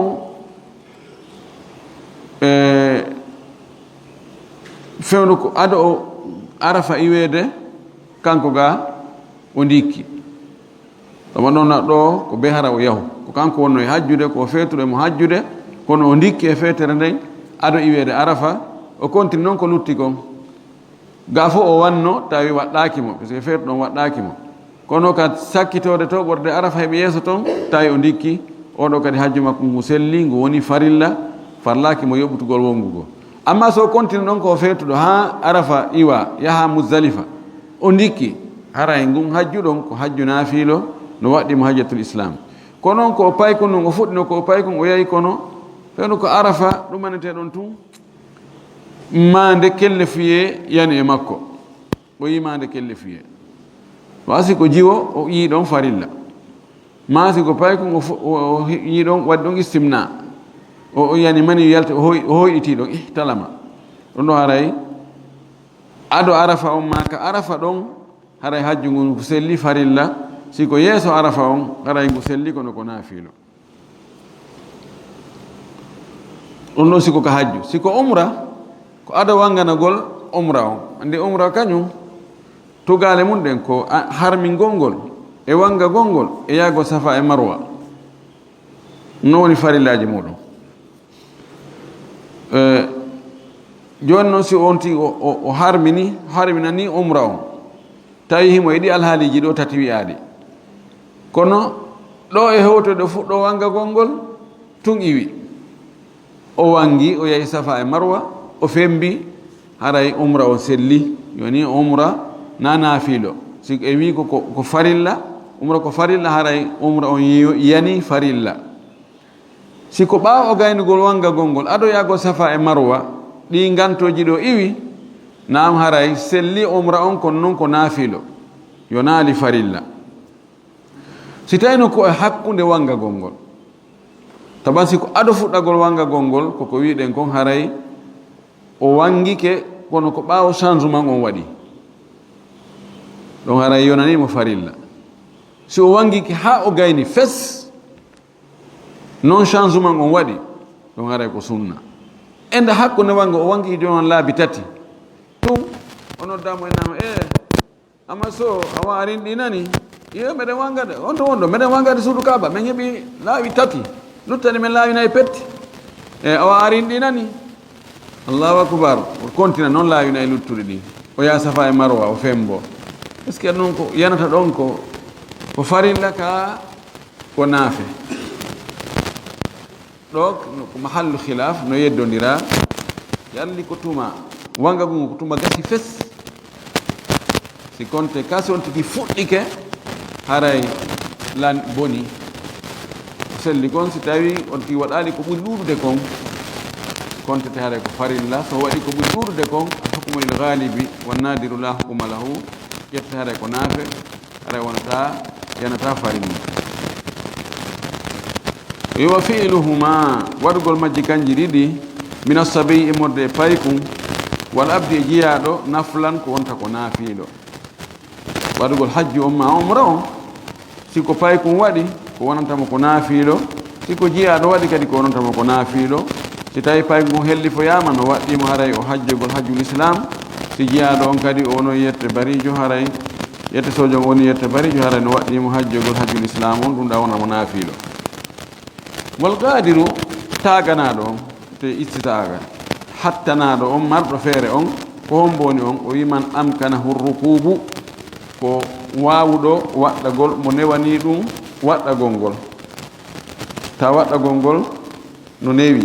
fewnu ko ado o arafa iwede kanko ga o ndikki ɗoma ɗon ɗo ko be hara o yahu ko kanko wonno e hajjude ko feetuɗo mo hajjude kono o ndikki e feetere nden ado iwede arafa o continue noon ko lutti kon ga fo o wanno tawi waɗɗaki mo par ce que feetu ɗon waɗɗaki mo kono ka sakkitode to ɓorde arafa heɓe yeeso toon tawi o ndikki oɗo kadi hajju makko ngu selli ngu woni farilla farlaki mo yoɓutugol wongugo amma so continue ɗon ko feetuɗo ha arafa iwa yaha muzdalifa o ndikki haray ngun hajju ɗon ko hajju naafilo no waɗɗimo hajjatul islam ko noon ko o paykon non o fuɗɗino ko o paykon o yahi kono fewno ko arafa ɗumanete ɗon tun mande kelle fiye yani e makko o yi mande kelle fiye wasi ko jiwo o yi ɗon farilla masi ko paykon o yi ɗon waɗi ɗon istimna o yani mani yalte o hoyɗiti ɗon ihtalama ɗon ɗo haray ado arafa on ma ka arafa ɗon haray hajju ngu selli farilla siko yeeso arafa on haray ngu selli kono ko naafilo ɗum ɗon siko ka hajju siko umra ko ado wanganagol umra on andi umra kañum tugale mum ɗen ko harmingol ngol e wangagol ngol e yaago safa e marwa no woni farillaji muɗum joni noon si onti o harminani umra on tawi himo yiɗi alhaaliji ɗo tati wiyaɗi kono ɗo e hewtode fuɗɗo wangagol ngol tun iwi o wangi o yahi safa e marwa o fembi haray umra o selli yoni umra na naafilo si e wi ko farilla umra ko farilla haray umra on yani farilla si ko ɓaawa o gaynugol wangagol ngol aɗo yaago safa e marwa ɗi gantoji ɗo iwi nam haray selli umra on kono noon ko naafilo yo naali farilla si tawino ko e hakkunde wangagol ngol taban si ko aɗo fuɗɗagol wangagol ngol koko wiɗen kon haray o wangike kono ko ɓaawo changement on waɗi ɗon haray yonanimo farilla si o wangike ha o gayni fes non changement on waɗi ɗon haray ko sunna ende hakkunde wanga o wangi jonon laabi tati tum o noddamo e nama amma so awa arin ɗi nani iyo meɗen wangade on to wonɗo meɗen wangade suudu kaaba min heeɓi laawi tati luttani men laawinayi petti awa arin ɗi nani allahu akbar o continue noon laawinayi luttuɗi ɗi o yaha safa e marwa o fembo est ce que noon ko yanata ɗon ko farilla ka ko naafe ɗo ko mahallu khilaf no yeddodira yalli ko tuma wangagu ko tuma gasi fes si konte kasi on tigi fuɗɗike haray lan boni selli kon si tawi on tigi waɗali ko ɓuri ɗuɗude kon kontete haray ko farilla so waɗi ko ɓuri ɗuɗude kon hukmu il ghalibi wannadiru la hukuma lahu ƴette haray ko naafe haray wonata yanata farilla wa fi'luhuma waɗugol majji kanji ɗiɗi min assabiy e morde e paykum wal abdi e jiyaɗo naflan ko wonta ko naafiilo waɗugol hajju on ma umra on siko paykum waɗi ko wonantamo ko naafiilo siko jiyaɗo waɗi kadi ko wonantamo ko naafiilo si tawi paykum helli fo yama no waɗɗimo haray o hajjugol hajjul islam si jiyaɗo on kadi o wono yette barijo haray yette sojo woni yette barijo haray no waɗɗimo hajjugol hajjul islam on ɗum ɗa wonamo naafiilo wal qadiru taganaɗo on te istitaga hattanaɗo on marɗo feere on ko homboni on o wiman amkanahu rukubu ko wawuɗo waɗɗagol mo newani ɗum waɗɗagol ngol ta waɗɗagol ngol no newi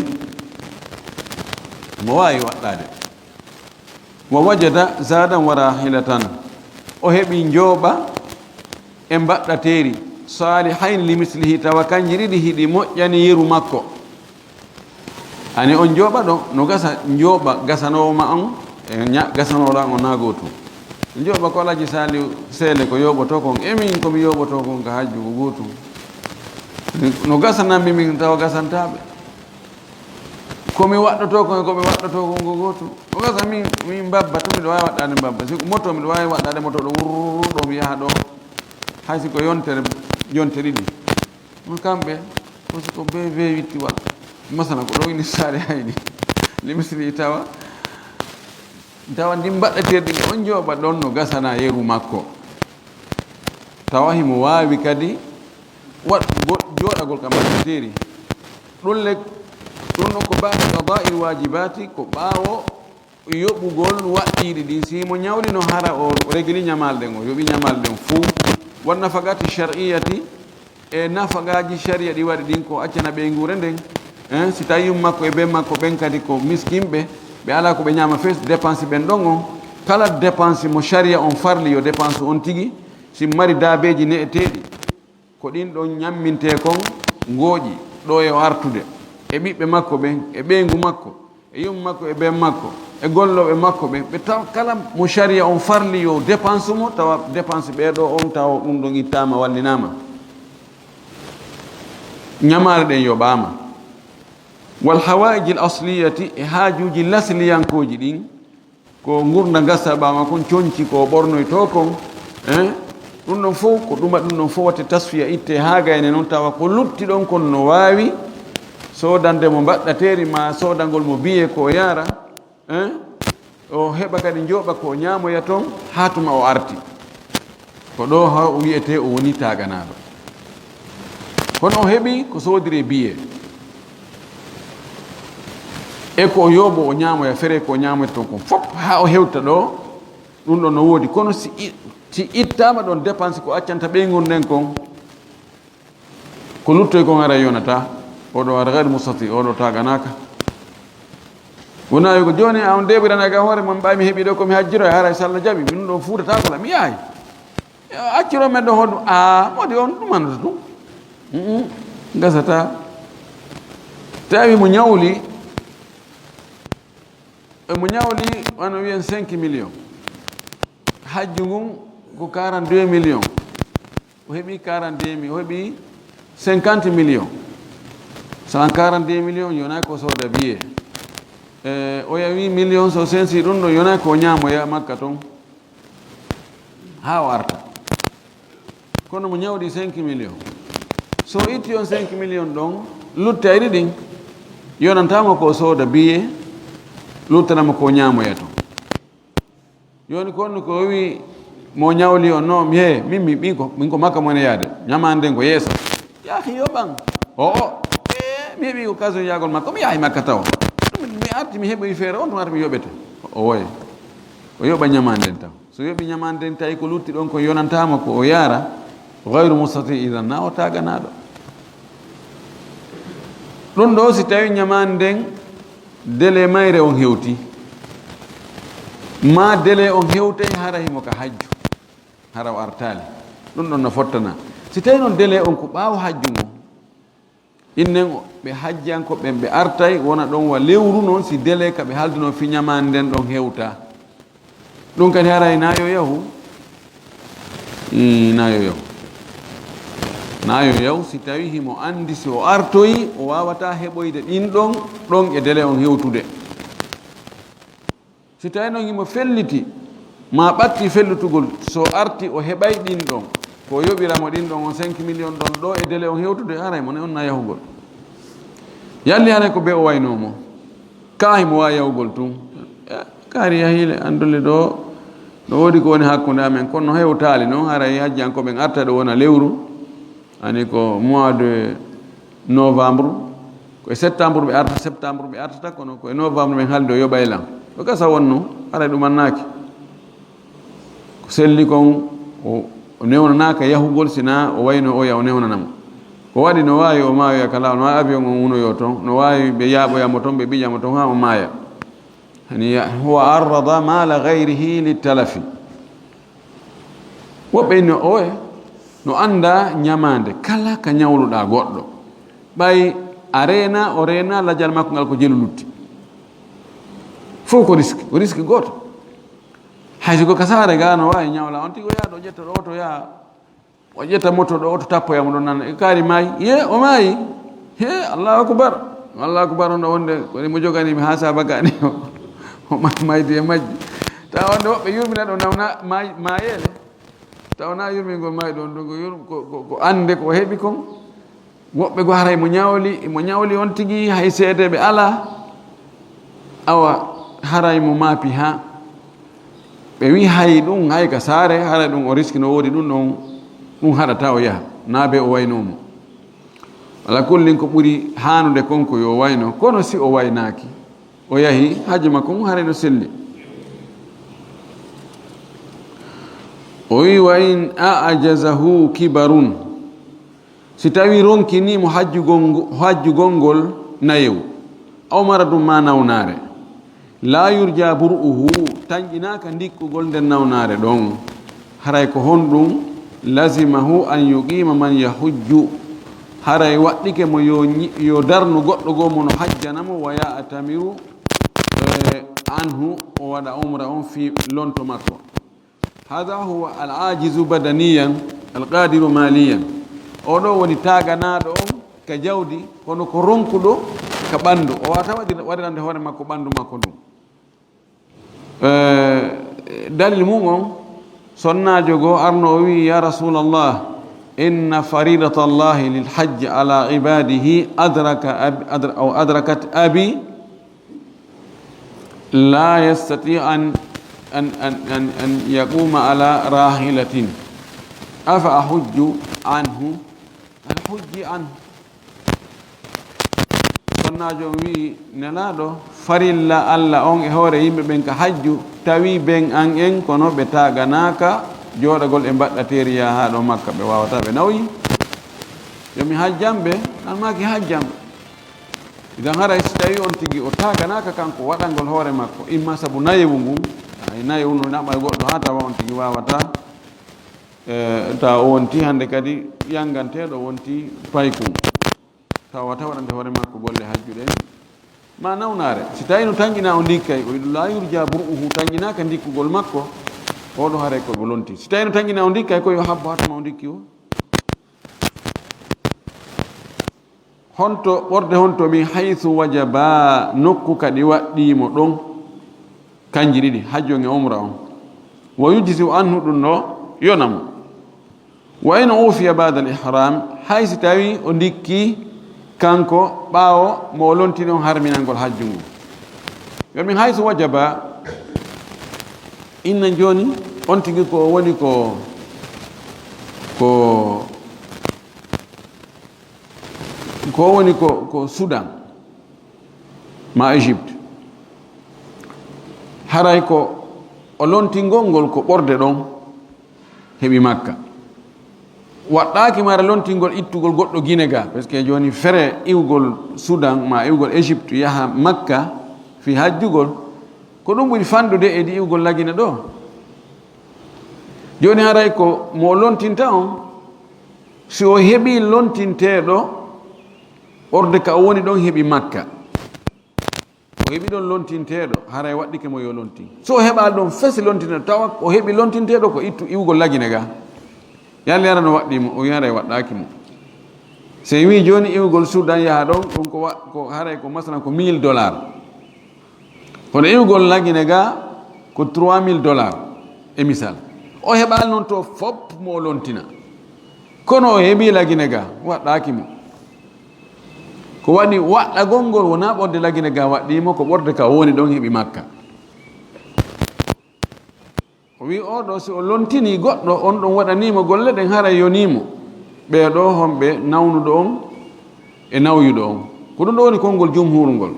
mo wawi waɗɗade wa wajada zadan wara hilatan o heɓi jooɓa e mbaɗɗateri salihain limislihi tawa kanji ɗiɗi hiɗi moƴƴani yeru makko ani on jooɓa ɗo no gasa jooɓa gasanowoma on e gasanoɗa on na gotum jooɓa ko alaji sali seele ko yoɓoto kon emin komi yoɓoto kon ka hajju ko gotum no gasanammi min tawa gasantaɓe komi waɗɗoto komi waɗɗoto ko ngo goto o gasa min babba to miɗo wawi waɗɗade babba si ko moto miɗo wawi waɗɗade moto ɗo wurɗo mi yaha ɗo hay siko yontere ɗiɗi on kamɓe o siko be wittiwal masana ko ɗo wini saare hayni limisiri tawa ndin mbaɗɗatirɗi on jooɓa ɗon no gasana yeru makko tawa himo wawi kadi joɗagol kam mbaɗɗatiri ɗum ɗon ko ba'da qada'il wajibati ko ɓaawo yoɓugol waɗɗiɗi ɗin simo ñawli no hara o regli ñamalɗen o yoɓi ñamalɗen fuu won nafagati shar'iyati e nafagaji sharia ɗi waɗi ɗin ko accana ɓe ngure nden si tawi makko e ɓen makko ɓen kadi ko miskinɓe ɓe ala ko ɓe ñama fes dépense ɓen ɗon on kala dépense mo sharia on farli yo dépense on tigi si mari daabeji ne'eteɗi ko ɗin ɗon ñamminte kon gooƴi ɗo e artude e ɓiɓɓe makko ɓen e ɓeygu makko e yum makko e ɓen makko e golloɓe makko ɓen ɓe taw kala mo sharia on farli yo dépense mo tawa dépense ɓeɗo on tawa ɗum ɗon ittama wallinama ñamare ɗen yoɓama wal hawaiji l asliyati e haajuji lasliyankoji ɗin ko gurda gasa ɓama kon coñci ko ɓornoy to kon ɗum ɗon fof ko ɗuma ɗum ɗon fof watte tasfiya itte ha gayne noon tawa ko lutti ɗon kon no wawi sodande mo mbaɗɗateri ma sodangol mo biye ko yara o heɓa kadi jooɓa ko ñamoya toon ha tuma o arti ko ɗo ha o wiyete o woni taganaɗo kono o heɓi ko sodiri biye e ko o yooɓo o ñamoya fere ko ñamoyta toon kon fof ha o hewta ɗo ɗum ɗon no woodi kono si ittama ɗon dépense ko accanta ɓeygol nden kon ko luttoy kon ara yonata oɗo ara gayre mustati oɗo taganaka wona wi ko joni an deɓiranaga hoore man ɓay mi heeɓi ɗo komi hajjiro e haray so Allah jaaɓi min ɗon fuutatako mi yahay acciro men ɗo hoɗum modi on ɗum andata ɗum gasata tawi mo ñawli wano wiyen 5 millions hajju ngun ko 42 millions o heeɓi 42 o heeɓi 50 millions 142 millions yona ko soda biye o yawi million so sensi ɗum ɗo yona ko ñamoya makka toon ha o arta kono mo ñawɗi 5 millions so itti on 5 millions ɗon luttayɗi ɗin yonantama ko soda biye luttanama ko ñamoya toon yoni konno ko wi mo ñawli on no mi min ko makka mone yaade ñamande ko yeeso yahi yoɓan mi heeɓi occasion yagol makko mi yahi makka taw mi arti mi heɓoyi feere on tuma arti mi yoɓete o woye o yoɓa ñamanden taw so yoɓi ñamanden tawi ko lutti ɗon ko yonantama ko o yaara gayru mustati idan na o taganaɗo ɗum ɗo si tawi ñamanden délai mayre on hewti ma délai on hewtay hara himo ka hajju hara o artali ɗum ɗon no fottana si tawi noon délai on ko ɓaawo hajju ngo innen ɓe hajjanko ɓen ɓe artay wona ɗon wa lewru noon si délai ka ɓe haldino fi ñamande nden ɗon hewta ɗum kadi haray nayo yahu nayo yahu si tawi himo andi si o artoyi o wawata heɓoyde ɗin ɗon e délai on hewtude si tawi noon himo felliti ma ɓatti fellutugol so arti o heɓay ɗin ɗon ko yoɓiramo ɗin ɗon on 5 millions ɗon ɗo e délai on hewtude haray mone on na yahugol yalli haray ko be o waynomo ka himo wawi yahugol tun kaari yahile andole ɗo no woodi ko woni hakkude amen kono no hewtali noon haray hajjankoɓen arta ɗo wona lewru ani ko mois de novembre ko e septembre ɓe artata kono ko e novembre ɓen haalde o yoɓaylan ɗo gasa wonno haray ɗumannaki ko selli kon o newnanaka yahugol sina o wayno o ya o newnanamo ko waɗi no wawi o mayoya kala no wawi avion on unoyo toon no wawi ɓe yaaɓoyamo toon ɓe ɓiƴamo toon ha o maaya hani huwa arrada mala gayrihi litalafi woɓɓe no oye no anda ñamande kala ka ñawluɗa goɗɗo ɓay a reena o reena lajal makko ngal ko jelu lutti fof ko risque goto hayso ko kasare ga no wawi ñawla on tigi o yaha ɗo ƴetta ɗo to yaha o ƴetta moto ɗo to tappoyamo ɗo nan kaari maayi o maayi allahu akbar Allahu akbar on wonde ko mo jogani mi ha saba gani o maydi e majji taw wonde woɓɓe yurmina ɗo nawna mayele tawna yurmingol mayi ɗon ɗo ko ande ko heɓi kon woɓɓe go haray mo ñawli on tigi hay seedeɓe ala awa haray mo maapi ha ɓe wi hay ɗum hay ka saare haray ɗum o riski no woodi ɗum haɗata o yaha naabe o waynomo ala kullin ko ɓuri hanude konko yo wayno kono si o waynaki o yahi haji makko mum haray no selli o wi wa in ajazahu kibarun si tawi ronkinimo hajjugol ngol nayewu aw maradum ma nawnare la yurja bur'uhu tañƴinaka ndikkugol nden nawnare ɗon haray ko honɗum lazimahu an yuqima man yahujju haray waɗɗike mo yo darnu goɗɗo goo mo no hajjanamo wa ya'tamiru anhu o waɗa umra on fi lonto makko hada huwa al ajizu badaniyan al qadiru maliyan oɗo woni taganaɗo on ka jawdi kono ko ronkuɗo ka ɓandu o wata waɗirande hoore makko ɓandu makko ɗum dalil mum on sonnajo goo arno o wi ya rasulallah inna faridata allahi lilhajji ala ibadihi adrakat abi la yastati an yaquma ala rahilatin afa ahujju anhu alhujji anhu sonnajo wi nelaɗo farilla allah on e hoore yimɓe ɓen ka hajju tawi ɓen an en kono ɓe taganaka jooɗagol e mbaɗɗateri ya ha ɗo makka ɓe wawata ɓe nawyi yomi hajjamɓe an maki hajjamɓe idan haray si tawi on tigi o taganaka kanko waɗangol hoore makko imma saabu nayewu ngun ay nayewu no naɓa goɗɗo ha tawa on tigi wawata tawa o wonti hande kadi yanganteɗo wonti paykum tawata waɗande hoore makko golle hajjuɗen ma nawnare si tawi no tañƴina o ndikkay o yiɗo la yurja bur'uhu tañƴinaka ndikkugol makko oɗo haray koɓe lonti si tawi no tañƴina o ndikkay koyo habbo hatama o ndikki o honto ɓorde honto min haythu wajaba nokku kadi waɗɗimo ɗon kanji ɗiɗi hajjon e umra on wa yujziu anhu ɗum ɗo yonamo wa in ufiya bada al ihram hay si tawi o ndikki kanko ɓaawo mo lontini on harminalngol hajju ngu yomin hayso wajaba inna joni on tigi ko woni ko woni ko Sudan ma Égypte haray ko o lontingol ngol ko ɓorde ɗon heɓi Makka waɗɗaki mara lontingol ittugol goɗɗo Guinée ga par ce que joni fere iwgol Sudan ma iwgol Égypte yaha Makka fi hajjugol ko ɗum ɓuri fandude e di iwgol lagine ɗo joni haray ko mo lontinta on si o heɓi lontinteɗo ɓorde ka o woni ɗon heɓi Makka o heɓi ɗon lontinteɗo haray waɗɗike mo yo lontin so o heɓa ɗon fesi lontinteɗo tawa o heɓi lontinteɗo ko ittu iwgol lagine ga yalle ara no waɗɗimo o yaray waɗɗaki mo so wi joni iwgol Sudan yaha ɗon ɗum ko haray ko masalan ko $1000 kono iwgol lagine ga ko $3000 e misal o heɓal noon to fop mo lontina kono o heɓi lagine ga waɗɗaki mo ko waɗi waɗɗagol ngol wona ɓorde lagine ga waɗɗimo ko ɓorde ka woni ɗon heɓi Makka o wi oɗo si o lontini goɗɗo on ɗon waɗanimo golle ɗen haray yonimo ɓeɗo homɓe nawnuɗo on e nawyuɗo on ko ɗum ɗo woni konngol jumhur ngol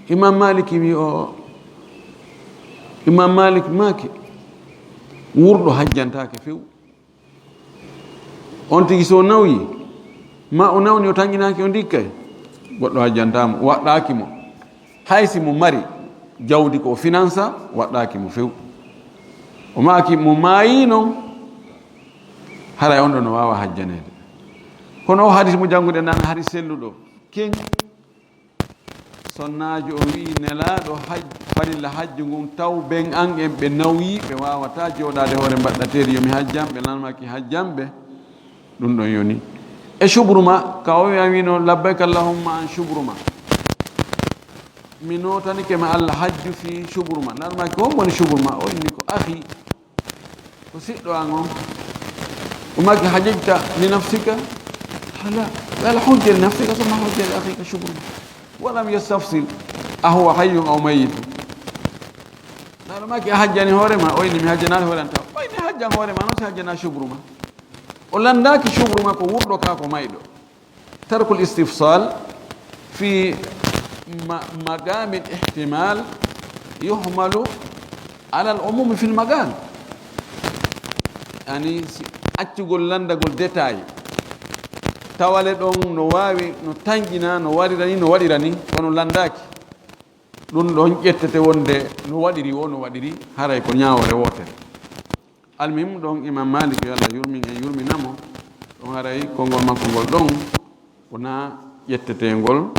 Imam Maliki wi Imam Malik maki wurɗo hajjantake few on tigi so nawyi ma o nawni o tañƴinaki o ndikkay goɗɗo hajjantamo waɗɗaki mo haysi mo mari jawdi ko finance waɗɗaki mo few o maki mo maayi noon haray on ɗo no wawa hajjanede kono o hadis mo janngude nan hari selluɗo ken sonnajo o wi nelaɗo farilla hajju ngun taw ɓen an en ɓe nawyi ɓe wawata joɗade hoore mbaɗɗateri yomi hajjam ɓe nanmaki hajjamɓe ɗum ɗon yoni e subruma ka o wiyamino labbayka allahumma an subruma mi notanike ma Allah hajju fi shuburma narma ko woni shuburma o inni ko akhi ko siddo an on umaki hajjta li nafsika hala wala hujja li nafsika thumma hujja li akhika shuburma ولم يستفصل أهو حي أو ميت narma ki hajjani horema o inni mi hajjana horanta o inni hajjan horema non si hajjana shubruma o landaki shubruma ko wurdo ka ko maydo tarkul istifsal في مقام الاحتمال يحمل على العموم في المقال يعني أتقول لندا قول ديتاي tawale ɗon no wawi no tangina no waɗirani no waɗirani kono landaki ɗum ɗon ƴettete wonde no waɗiri o no waɗiri haray ko ñawore wotere almim ɗon imam malik yo Allah yurmin en yurminamo ɗon haray konngol makko ngol ɗon wona ƴettetengol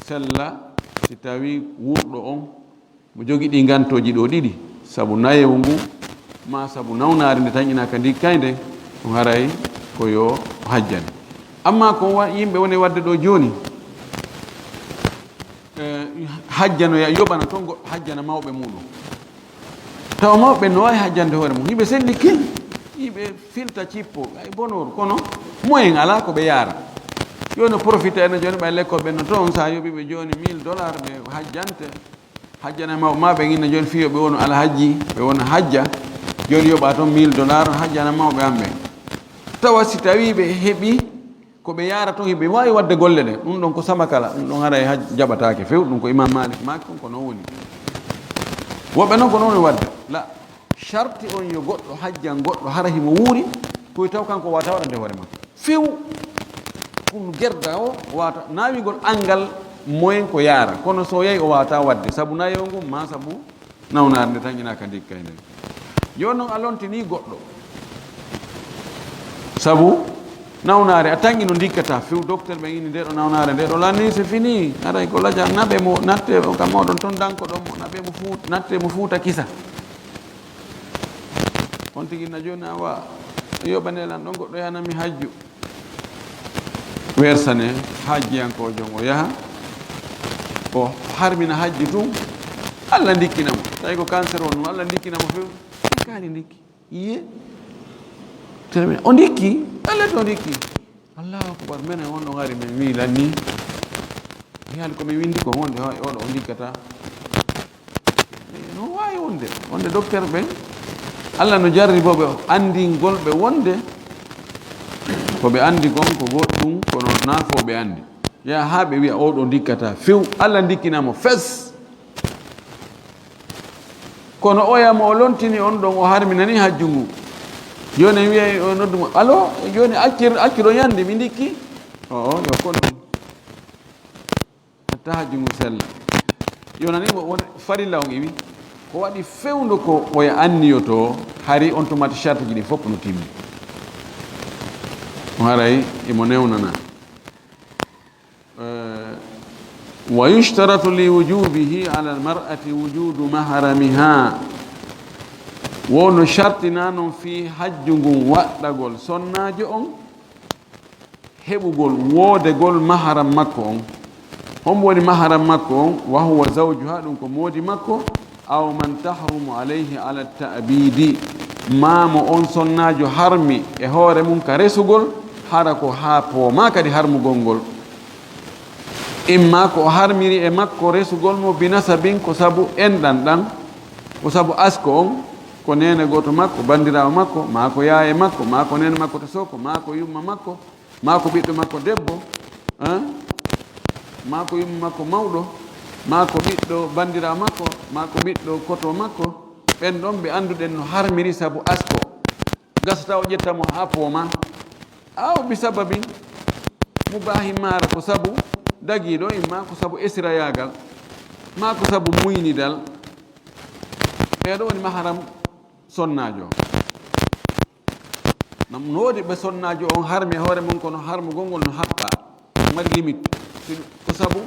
sella si tawi wurɗo on mo jogi ɗi gantoji ɗo ɗiɗi sabu nayewu ngu ma sabu nawnare nde tañinaka ndi kayde ɗum haray ko yo hajjani amma ko yimɓe woni wadde ɗo joni hajjano ya yoɓana ton goɗɗo hajjana mawɓe muɗum tawa mawɓe no wawi hajjande hoore mum yimɓe selli kin yimɓe filta cippo ay bonoru kono moyen ala ko ɓe yaara joni profite ene joni ɓay l'école ɓe no toon sa yoɓiɓe joni $1000 ɓe hajjante hajjana mawɓe ma ɓe inna joni fiyo ɓe wonu alhaji ɓe wona hajja joni yoɓa toon $1000 hajjana mawɓe amɓe tawa si tawi ɓe heeɓi ko ɓe yaara toon hiɓe wawi wadde golle ɗe ɗum ɗon ko sama kala ɗum ɗon haray ha jaɓatake few ɗum ko imam malik maki on ko noon woni woɓɓe noon ko noon woni wadde la charte on yo goɗɗo hajjan goɗɗo hara himo wuuri koye taw kanko wata waɗande hoore makko few ɗum gerda o wata nawigol angal moyen ko yaara kono so yeeyi o wata wadde saabu nayo ngu ma saabu nawnare nde tan ina ka ndikka nden joni noon a lontini goɗɗo saabu nawnare a tangi no dikkata few docteur ɓe ini nde ɗo nawnare nde ɗo lanni c'est fini aray ko laja naɓe mo natte kam mawɗon toon danko ɗon mo naɓe mo fuut natte mo fuuta kisa on tiguinna joni a wa yoɓanelan ɗon goɗɗo yanami hajju wersane hajjiyankojo o yaha o harmina hajji tum Allah dikkinamo tawi ko cancer on Allah dikkinamo few kani dikki iye o dikki Allah to dikki Allahu akbar menen on ɗo gari min wi lanni yaali komi windi ko wonde oɗo o dikkata no wawi wonde docteur ɓen Allah no jarriboɓe andingol ɓe wonde ko ɓe andi gon ko goɗɗum kono naafoɓe andi ya ha ɓe wiya oɗo dikkata few Allah dikkinamo fes kono oyamo o lontini on ɗon o harminani hajju ngu joni wiya o noddumo alo joni acciro yande mi dikki yo kon ɗum hatta hajju ngu sella jonani won farilla on iwi ko waɗi fewndo ko oya anniyoto hari on tomati charte ji ɗi fof no timmi haray imo newnana wa yushtaratu li wujubihi ala almar'ati wujudu mahramiha wono shartina noon fi hajju ngun waɗɗagol sonnajo on heɓugol woodegol mahram makko on hombo woni mahram makko on wa huwa zawjuha ɗum ko moodi makko aw man tahrumu alayhi ala ta'bidi mamo on sonnajo harmi e hoore mum ka resugol hara ko ha pooma kadi harmugol ngol imma ko harmiri e makko resugol mo binasabin ko sabu enɗan ɗan ko sabu asko on ko nene goto makko bandirawo makko ma ko yaaye makko ma ko nene makko to soko ma ko yumma makko ma ko ɓiɗɗo makko debbo ma ko yumma makko mawɗo ma ko ɓiɗɗo bandirawo makko ma ko ɓiɗɗo koto makko ɓen ɗon ɓe anduɗen no harmiri sabu asko gasata o ƴettamo ha pooma aw bi sababin mubahi mara ko sabu dagiɗo imma ko sabu esirayagal ma ko sabu muynidal ɓeɗo woni mahram sonnajo nam no woodi ɓe sonnajo on harmi hoore mum kono harmugol ngol no haɓɓa mari limite ko sabu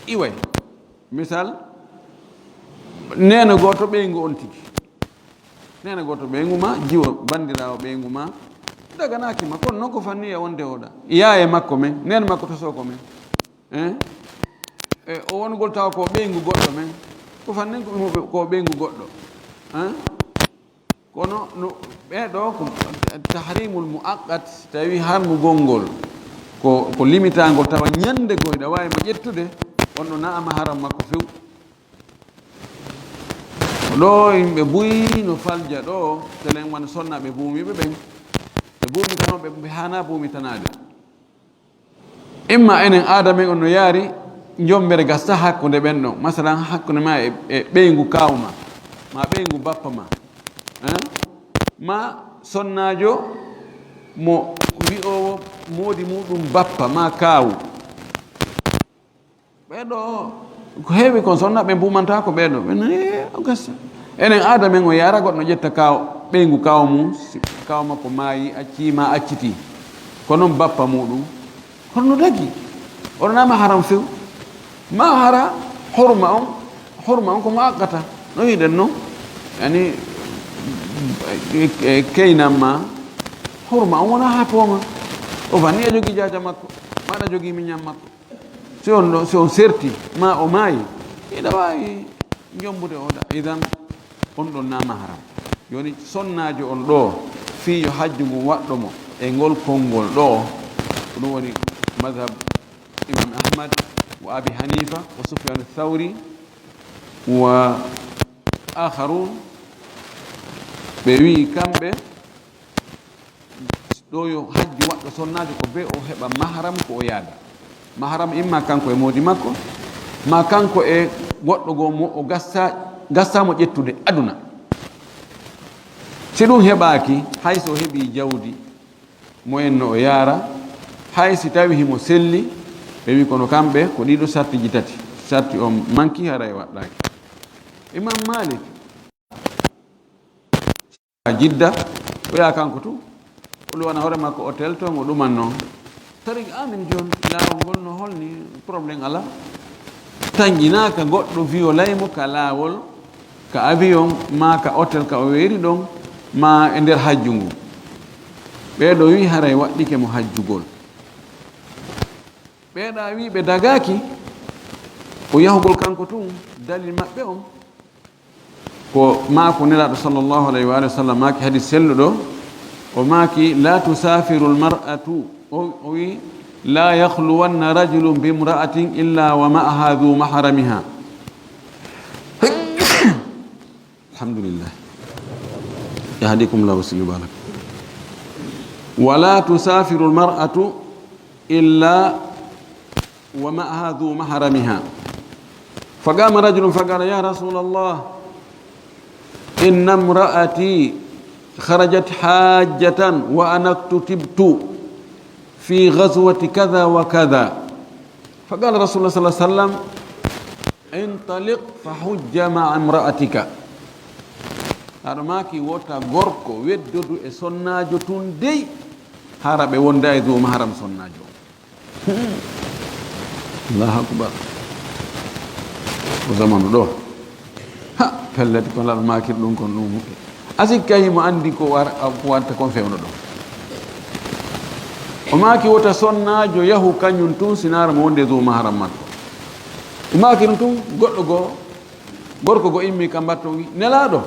iway misal nene goto ɓeygu on tigi nene goto ɓeygu ma jiwo bandirawo ɓeygu ma daganakima kono noon ko fanni e wonde oɗa yaaye makko men nene makko to soko men o wongol taw ko ɓeygu goɗɗo men ko fannen ko ɓeygu goɗɗo kono no ɓeɗo ko tahrimul muaqqat tawi harmugol ngol ko limitagol tawa ñande ko ina wawi mo ƴettude on ɗo naama haram makko few ɗo yimɓe buyi no falja ɗo telen wona sonnaɓe buumiɓe ɓen ɓe buumitanoɓe ɓe hana buumitanade imma enen aada men on no yaari jombere gasta hakkude ɓen ɗon masalan hakkude ma e ɓeygu kawma ma ɓeygu bappa ma ma sonnajo mo wi'owo moodi muɗum bappa ma kaawu ɓeɗo ko heewi kon sonnaɓe mbumanta ko ɓeɗo ɓen o gasta enen aada men o yara goɗɗo ƴetta ɓeygu kaw mum kaw makko maayi accima acciti ko noon bappa muɗum kono no dagi oɗo nama haram few ma hara horma on ko mo aqqata no wiɗen noon yani keynam ma horma on wona ha pooma o fanni a jogui jaja makko maɗa jogui miñam makko si on serti ma o maayi iɗa wawi jombude oɗa idan on ɗon nama haram joni sonnajo on ɗo fiyo hajju ngu waɗɗomo e ngol konngol ɗo ɗum woni madhab imam ahmad wa abi hanifa wa sufyan athawri wa akharun ɓe wi kamɓe ɗo yo hajju waɗɗo sonnajo ko be o heɓa mahram ko o yaada mahram imma kanko e moodi makko ma kanko e goɗɗo goo mo o gassamo ƴettude aduna si ɗum heɓaki hay so heeɓi jawdi moyen no o yaara hay si tawi himo selli ɓe wi kono kamɓe ko ɗiɗo sartiji tati sarti o manki hara e waɗɗaki imam malik jidda o yaa kanko tu o ɗuwana hoore makko hôtel to mo ɗumanno tari amin joni laawol ngol no holni probléme ala tañƴinaka goɗɗo viyolaymo ka laawol ka avion ma ka hôtel ka o weeri ɗon ma e nder hajju ngu ɓeeɗo wi haray waɗɗike mo hajjugol ɓeeɗa wi ɓe dagaki o yahugol kanko tun dalil maɓɓe on ko maako nelaɗo sallllahu alayhi wa sallam maaki hadis selluɗo o maaki la tusafiru lmar'atu o wi la yahluwanna rajulum bi imra'atin illa wa ma'aha dhu mahramiha alhamdulillah yahdikum llahu waslimu barak wala tusafiru lmar'atu illa wa ma'aha dhu mahramiha faqama rajulun faqala ya rasul allah inna imra'ati kharajat hajjatan wa ana kutibtu fi ghazwati kadha wa kadha faqala rasulullah sallallahu alaihi wasallam intaliq fahujja ma'a imra'atika aɗa maki wota gorko weddodu e sonnajo tun dey hara ɓe wonda e dow mahram sonnajo allahu akbar o zamanu ɗo pellete ko laɗa makir ɗum kon ɗum asik kayi mo andi ko watta kon fewno ɗo o maki wota sonnajo yahu kañum tun sinara mo wonde dow mahram makko o maki ɗum tun goɗɗo goo gorko go immi kam mbatto wi nelaɗo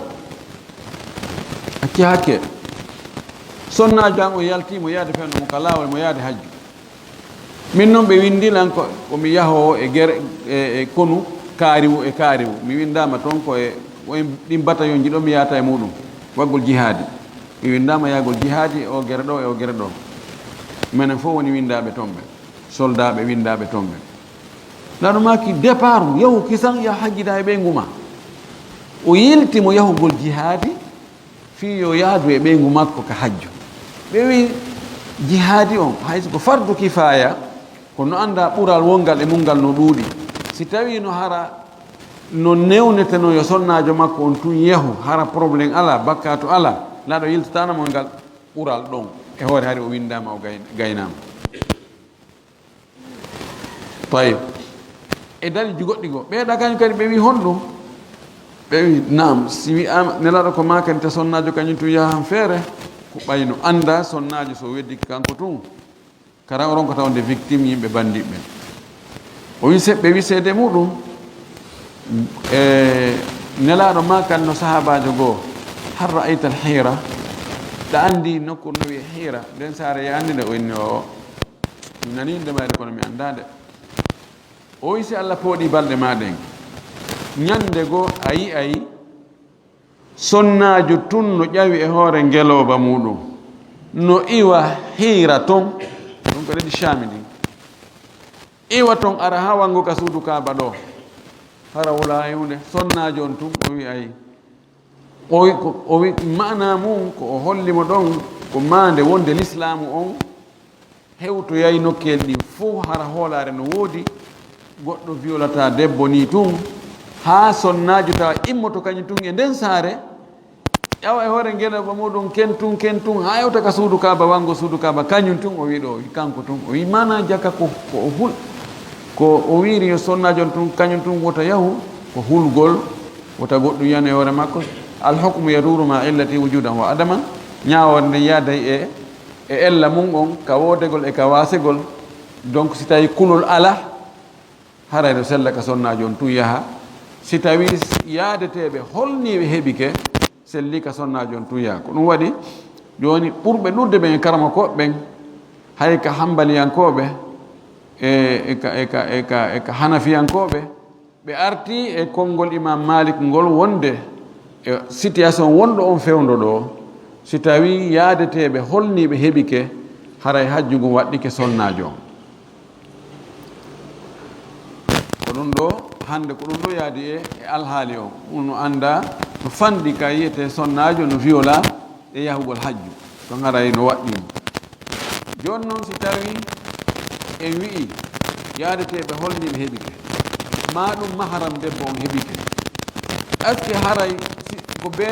acci hakke sonnajo an o yaltimo yaade fewno mo ka lawol mo yaade hajju min noon ɓe windilan komi yahowo e guere e konu kaariwu e kaariwu mi windama toon ko e ɗin bataillon ji ɗo mi yata e muɗum waggol jihadi mi windama yahgol jihadi o guere ɗo e o guere ɗo minen fof woni windaɓe toon ɓe soldat ɓe windaɓe toon ɓe laɗo maki départ yahu kisan ya hajjida e ɓeygu ma o yiltimo yahugol jihadi fi yo yaadu e ɓeygu makko ka hajju ɓe wi jihadi on hayso ko fardu kifaya kono anda ɓural wongal e mungal no ɗuuɗi si tawi no hara no newneteno yo sonnajo makko on tun yahu hara probléme ala bakkato ala laɗo yiltatanamo ngal ɓural ɗon e hoore hari o windama o gaynama tayib e daliji goɗɗi goo ɓeeɗa kañum kadi ɓe wi honɗum ɓe wi nam si wiyama nelaɗo ko makante sonnajo kañum tun yahan feere ko ɓayno anda sonnajo so weddiki kanko tun kara o ronko tawde victime yimɓe bandiɓe o wi seɓɓe wi seede muɗum nelaɗo ma kalno sahabajo goo har ra'ayta al hira ɗa andi nokku no wiye hira nden saare ya andi nde o inni o mi nani ndemayde kono mi andade o wi si Allah pooɗi balɗe maɗen ñande goo a yi sonnajo tun no ƴawi e hoore ngeloba muɗum no iwa hira ton ɗum ko ɗeɗi cami ɗin iwa ton ara ha wango ka suudu kaaba ɗo hara wula ewde sonnajo on tun o wi ayi o wi mana mum ko o hollimo ɗon ko mande wonde l'islamu on hewtoyayi nokkel ɗin fof hara hoolare no woodi goɗɗo violata debbo ni tun ha sonnajo tawa immoto kañum tun e nden saare ƴawa e hoore ngeɗoba muɗum ken tun ha yewta ka suudu kaaba wango suudu kaaba kañum tun o wi ɗo o wi kanko tun o wi mana jakka ko o hul ko o wiri yo sonnajo on tun kañum tun wota yahu ko hulgol wota goɗɗum yiyana e hoore makko alhukmu yaduru ma illati wujudan wa adaman ñaworde nde yaaday e ella mum on ka woodegol e ka wasegol donc si tawi kulol ala harayno sella ka sonnajo on tun yaha si tawi yaadeteɓe holniɓe heeɓike selli ka sonnajo on tun yaha ko ɗum waɗi joni ɓurɓe ɗurde ɓen e karama koɓe ɓen hay ka hambaliyankoɓe ka hanafiyankoɓe ɓe arti e konngol imam malik ngol wonde e situation wonɗo on fewndo ɗo si tawi yaadeteɓe holniɓe heeɓike haray hajju ngu waɗɗike sonnajo on ko ɗum ɗo hande ko ɗum ɗo yaadi e alhaali o ɗum no anda no fanɗi ka yiyete sonnajo no viola e yahugol hajju ɗon haray no waɗɗimo joni noon si tawi en wi'i yaadeteɓe holniɓe heeɓike ma ɗum maharam debbo on heeɓike est ce que haray ko be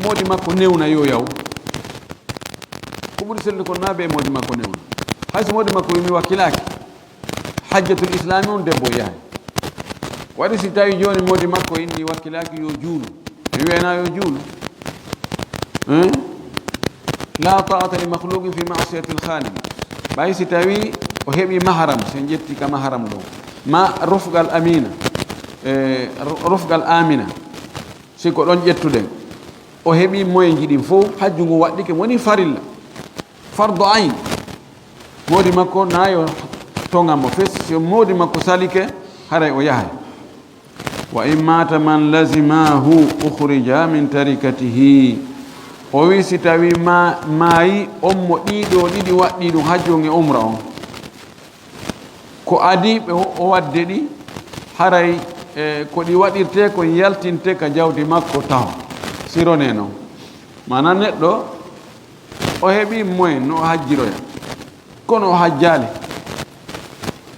moodi makko newna yo yaw ko ɓuri sellude ko naabe e moodi makko newna hayso moodi makko wimi wakkilaki hajjatul islami on debbo yahay waɗi si tawi joni moodi makko inni wakkilaki yo juulu mi wiyana yo juulu la taata li makhluqin fi masiyati lkhaliqi ɓay si tawi o heeɓi maharam sen ƴetti ka maharam ɗo ma rufgal amina rufgal amina siko ɗon ƴettuɗen o heeɓi moyen jiɗin fof hajju ngu waɗɗike woni farilla fardo ayn moodi makko nayo tongamo fes so moodi makko salike haray o yahay wa in mata man lazimahu ukhrija min tarikatihi o wi si tawi maayi on mo ɗiɗo ɗiɗi waɗɗi ɗum hajju on e umra on ko adi ɓe o wadde ɗi haray ko ɗi waɗirte ko yaltinte ka jawdi makko taw sirone noon mana neɗɗo o heeɓi moyen no o hajjiroya kono o hajjali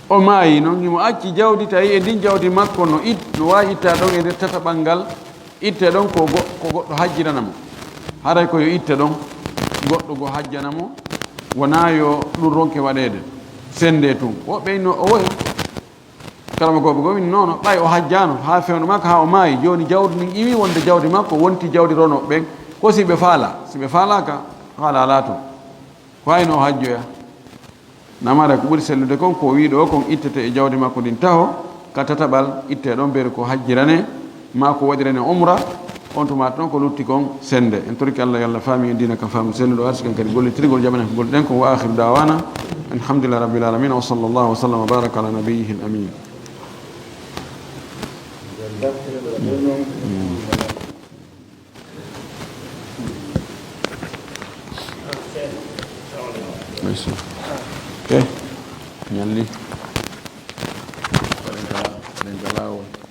o maayi noon imo acci jawdi tawi e ndin jawdi makko no wawi itta ɗon e nder tataɓal ngal itte ɗon ko goɗɗo hajjiranamo haray ko yo itte ɗon goɗɗo go hajjanamo wona yo ɗum ronke waɗede sende tun woɓɓe no o woyi karama goɓe go min noon ɓay o hajjano ha fewno makko ha o maayi joni jawdi ndin iwi wonde jawdi makko wonti jawdi ronoɓe ɓen ko si ɓe faala si ɓe faalaka haala ala toon ko hayno o hajjoya namara ko ɓuri sellude kon ko wiɗo kon ittete e jawdi makko ndin taho ka tataɓal itte ɗon mbiyete ko hajjirane ma ko waɗirane umra on tumata noon ko lutti kon sende en torki Allah yo Allah faami e dina kam faamu selluɗo arsi ken kadi gollitirgol jamane ko golɗen kon wa akhiru dawana alhamdulillah rabbil alamin wa sallallahu wa sallam wa baraka ala nabiyyihi al amin Okay. Nyalli. Paling galawon.